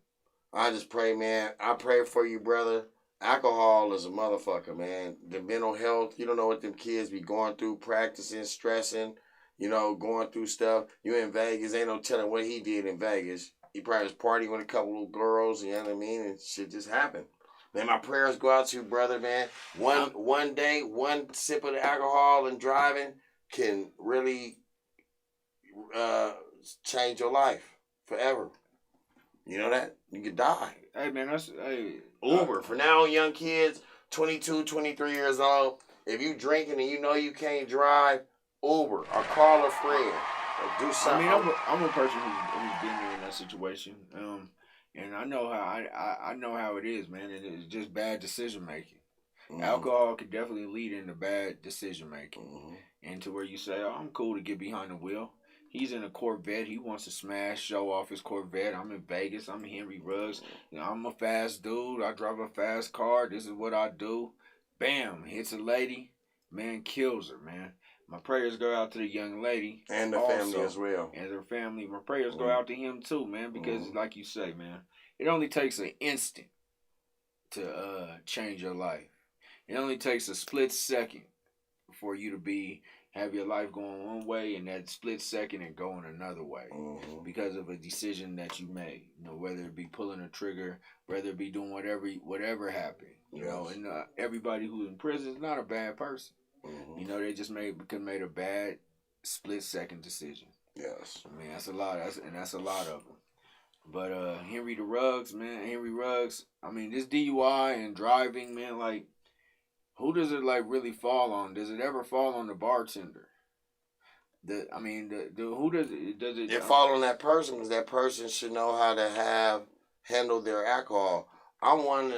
B: I just pray, man. I pray for you, brother. Alcohol is a motherfucker, man. The mental health, you don't know what them kids be going through, practicing, stressing, going through stuff. You in Vegas, ain't no telling what he did in Vegas. He probably was partying with a couple of girls, you know what I mean? And shit just happened. Man, my prayers go out to you, brother, man. One day, one sip of the alcohol and driving can really change your life forever. You know that? You could die.
A: Hey, man,
B: Uber. For now, young kids, 22, 23 years old, if you drinking and you know you can't drive, Uber or call a friend or do something.
A: I mean, I'm a person who's been there in that situation. And I know how it is, man. It is just bad decision making. Mm-hmm. Alcohol could definitely lead into bad decision making, and to where you say, "Oh, I'm cool to get behind the wheel." He's in a Corvette. He wants to show off his Corvette. I'm in Vegas. I'm Henry Ruggs. I'm a fast dude. I drive a fast car. This is what I do. Bam, hits a lady. Man, kills her, man. My prayers go out to the young lady.
B: And the family as well.
A: And their family. My prayers go out to him too, man, because like you say, man, it only takes an instant to change your life. It only takes a split second for you to have your life going one way and that split second and going another way because of a decision that you made. Whether it be pulling a trigger, whether it be doing whatever happened. And everybody who's in prison is not a bad person. They just made a bad split second decision.
B: Yes.
A: I mean, that's a lot. That's a lot of them. But Henry Ruggs, I mean, this DUI and driving, man, like, who does it like really fall on? Does it ever fall on the bartender? Who does it?
B: It fall on that person because that person should know how to handle their alcohol. I'm one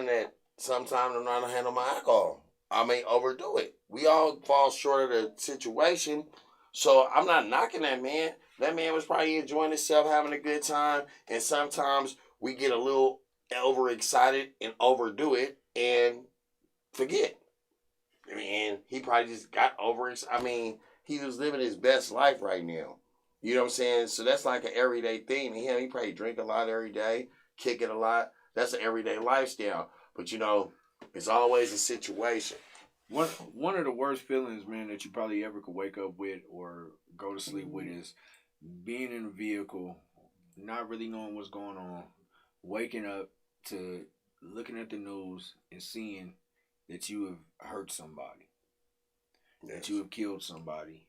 B: that sometimes I'm not handle my alcohol. I may overdo it. We all fall short of the situation, so I'm not knocking that man. That man was probably enjoying himself, having a good time, and sometimes we get a little overexcited and overdo it and forget. I mean, he probably just got over it. I mean, he was living his best life right now. You know what I'm saying? So that's like an everyday thing to him. He probably drink a lot every day, kick it a lot. That's an everyday lifestyle. But, it's always a situation.
A: One of the worst feelings, man, that you probably ever could wake up with or go to sleep with is being in a vehicle, not really knowing what's going on, waking up to looking at the news and seeing that you have hurt somebody, that you have killed somebody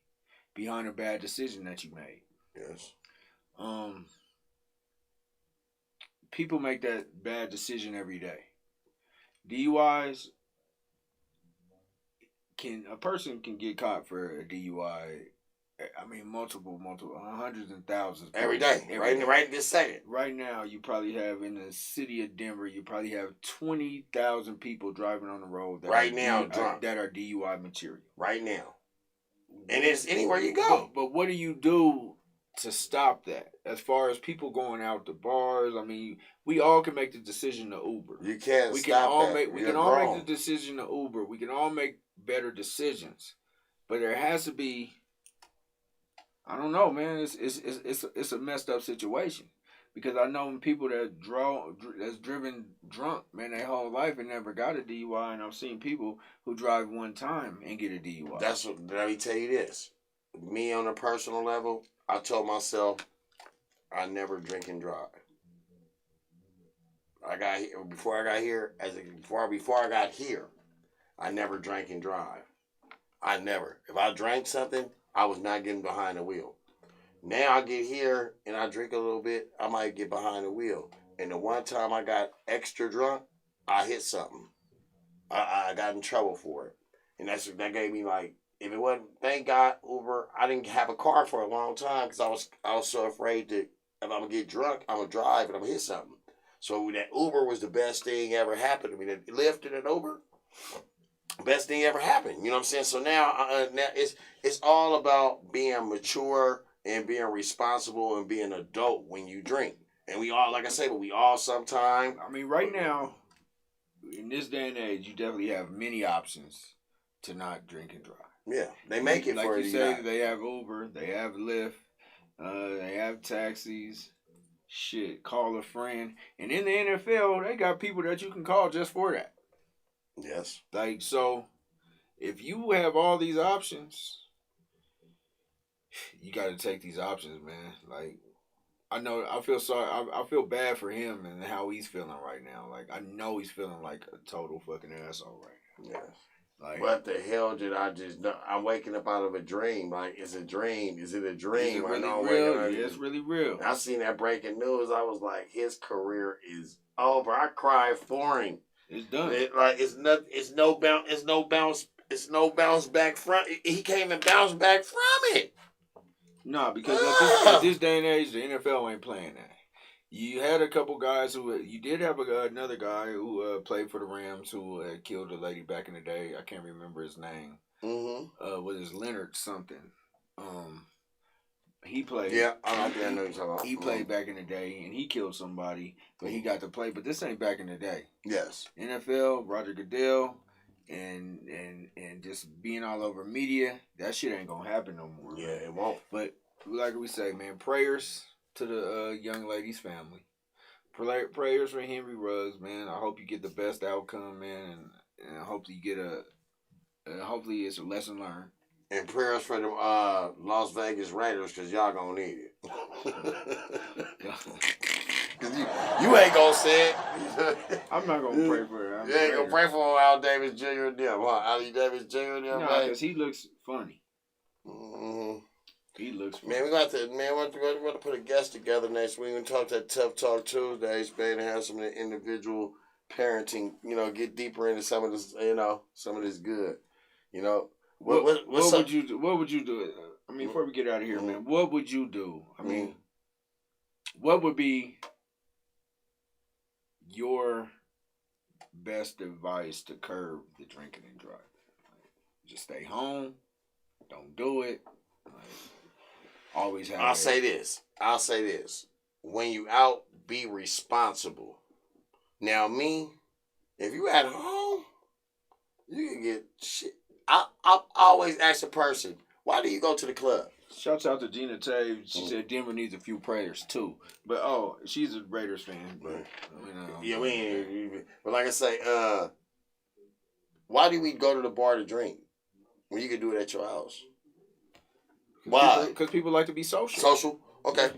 A: behind a bad decision that you made.
B: Yes.
A: People make that bad decision every day. DUIs, a person can get caught for a DUI. I mean, multiple, hundreds and thousands.
B: Every day. Right this second.
A: Right now, you probably have in the city of Denver, you probably have 20,000 people driving on the road that are DUI material.
B: Right now. And it's anywhere you go.
A: But what do you do to stop that? As far as people going out to bars, I mean, we all can make the decision to Uber.
B: You can't stop that.
A: We can all make the decision to Uber. We can all make better decisions. But there has to be, I don't know, man. It's a messed up situation because I know people that's driven drunk, man, their whole life and never got a DUI, and I've seen people who drive one time and get a DUI.
B: Let me tell you this. Me on a personal level, I told myself I never drink and drive. Before I got here, I never drank and drive. I never. If I drank something, I was not getting behind the wheel. Now I get here and I drink a little bit, I might get behind the wheel. And the one time I got extra drunk, I hit something. I got in trouble for it. And that gave me like, if it wasn't, thank God, Uber, I didn't have a car for a long time because I was so afraid that if I'm going to get drunk, I'm going to drive and I'm going to hit something. So that Uber was the best thing ever happened to me. That Lyft and an Uber, best thing ever happened. You know what I'm saying? So now it's all about being mature and being responsible and being an adult when you drink. And we all, like I say, but we all sometime.
A: I mean, right now, in this day and age, you definitely have many options to not drink and drive.
B: Yeah, they make it
A: like
B: for
A: you
B: you.
A: say, they have Uber, they have Lyft, they have taxis. Shit, call a friend. And in the NFL, they got people that you can call just for that.
B: Yes.
A: Like, so, if you have all these options, you got to take these options, man. Like, I know, I feel sorry. I feel bad for him and how he's feeling right now. Like, I know he's feeling like a total fucking asshole right now.
B: Yes.
A: Like,
B: what the hell did I just know? I'm waking up out of a dream. Like, it's a dream. Is it a dream?
A: is it really
B: I know
A: real?
B: I'm
A: Yeah, it's really real.
B: I seen that breaking news. I was like, his career is over. I cried for him.
A: It's done.
B: It's no bounce back from. He can't even bounce back from it.
A: Nah, because at this day and age, the NFL ain't playing that. You had a couple guys you did have another guy who played for the Rams who killed a lady back in the day. I can't remember his name.
B: Mm-hmm.
A: Was it Leonard something? He played.
B: Yeah, I know you're talking about.
A: He played back in the day and he killed somebody, but he got to play. But this ain't back in the day.
B: Yes.
A: NFL, Roger Goodell, and just being all over media, that shit ain't gonna happen no more.
B: Yeah,
A: man.
B: it won't.
A: But like we say, man, prayers to the young lady's family. Prayers for Henry Ruggs, man. I hope you get the best outcome, man, and hopefully you get hopefully it's a lesson learned.
B: And prayers for the Las Vegas Raiders, because y'all gonna need it. you ain't gonna say it.
A: I'm not gonna pray for it.
B: You ain't gonna pray for Al Davis Jr. and them, huh? Ali Davis Jr. and them,
A: no, because he looks funny.
B: Mm-hmm.
A: He looks funny.
B: Man, we're going to put a guest together next week. We're going to talk that Tough Talk Tuesdays, man, and have some of the individual parenting, get deeper into some of this, some of this good. What
A: would you do? What would you do? I mean, before we get out of here, man, what would you do? I mean, what would be your best advice to curb the drinking and driving? Just stay home. Don't do it. Always have.
B: I'll say this. When you out, be responsible. Now, me, if you at home, you can get shit. I always ask a person, why do you go to the club?
A: Shouts out to Gina Tay. She said Denver needs a few prayers too. But she's a Raiders fan. But
B: yeah, we ain't. But like I say, why do we go to the bar to drink when you can do it at your house? Why?
A: Because people like to be social.
B: Social? Okay.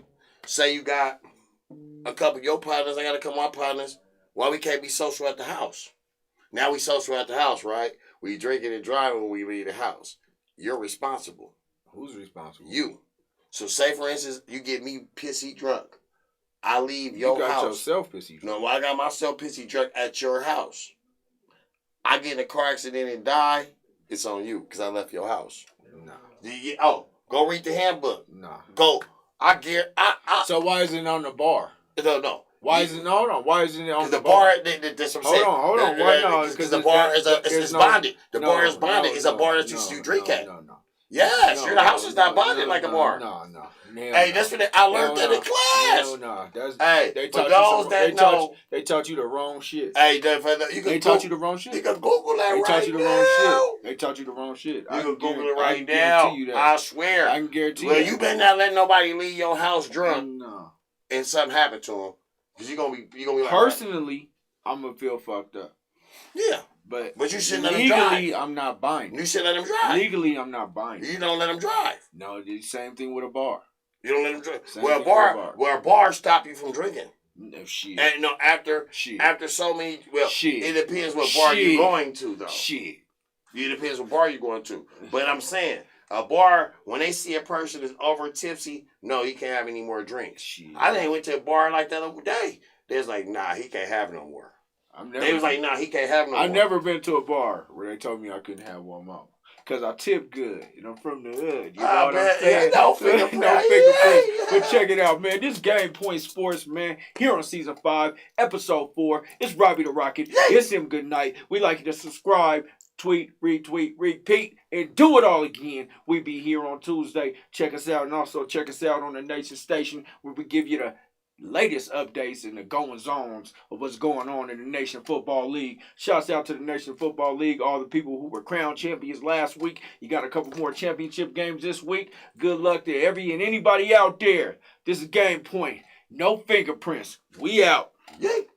B: Say you got a couple of your partners, I got a couple of my partners. Why we can't be social at the house? Now we social at the house, right? We drinking and driving when we leave the house. You're responsible.
A: Who's responsible?
B: You. So say, for instance, you get me pissy drunk. I leave your house.
A: You got yourself pissy drunk.
B: No, I got myself pissy drunk at your house. I get in a car accident and die, it's on you because I left your house.
A: Nah.
B: Go read the handbook.
A: Nah.
B: Go.
A: So why is it on the bar?
B: No.
A: Why is it on? Why isn't it on
B: the bar? That's what I'm saying.
A: Hold on. Why not?
B: Because the bar is bonded. The bar is bonded. It's a bar that you drink at.
A: No.
B: Yes, your house is not bonded like a bar.
A: No.
B: Hey, that's what I learned that in class.
A: No. They taught you the wrong shit.
B: Hey,
A: they taught you the wrong shit.
B: You can Google that
A: They taught you the wrong shit. They taught you the wrong shit.
B: You can Google it right now. I swear.
A: I can guarantee you.
B: Well, you better not let nobody leave your house drunk.
A: No.
B: And something happen to them. Because you're gonna be like,
A: personally, I'm gonna feel fucked up.
B: Yeah.
A: But
B: you shouldn't let him drive.
A: Legally, I'm not buying it.
B: You shouldn't let him drive.
A: Legally, I'm not buying it.
B: You don't let him drive.
A: No, the same thing with a bar.
B: You don't let him drive.
A: Same
B: Well, a bar stop you from drinking.
A: No shit.
B: And after so many, it depends what bar you're going to, though.
A: Shit.
B: It depends what bar you're going to. But I'm saying, a bar, when they see a person is over tipsy, no, he can't have any more drinks.
A: Shit.
B: I think went to a bar like that other day. They was like, nah, he can't have no more. They was like, nah, he can't have no more.
A: I've never been to a bar where they told me I couldn't have one more. Because I tip good. And I'm from the hood. You know what I'm saying?
B: No fingerprint.
A: But check it out, man. This Game Point Sports, man. Here on Season 5, Episode 4. It's Robbie the Rocket. It's MGOODNIGHT. We like you to subscribe tweet, retweet, repeat, and do it all again. We be here on Tuesday. Check us out, and also check us out on the Nation Station, where we give you the latest updates and the goings-ons of what's going on in the Nation Football League. Shouts out to the Nation Football League, all the people who were crowned champions last week. You got a couple more championship games this week. Good luck to every and anybody out there. This is Game Point. No fingerprints. We out.
B: Yay.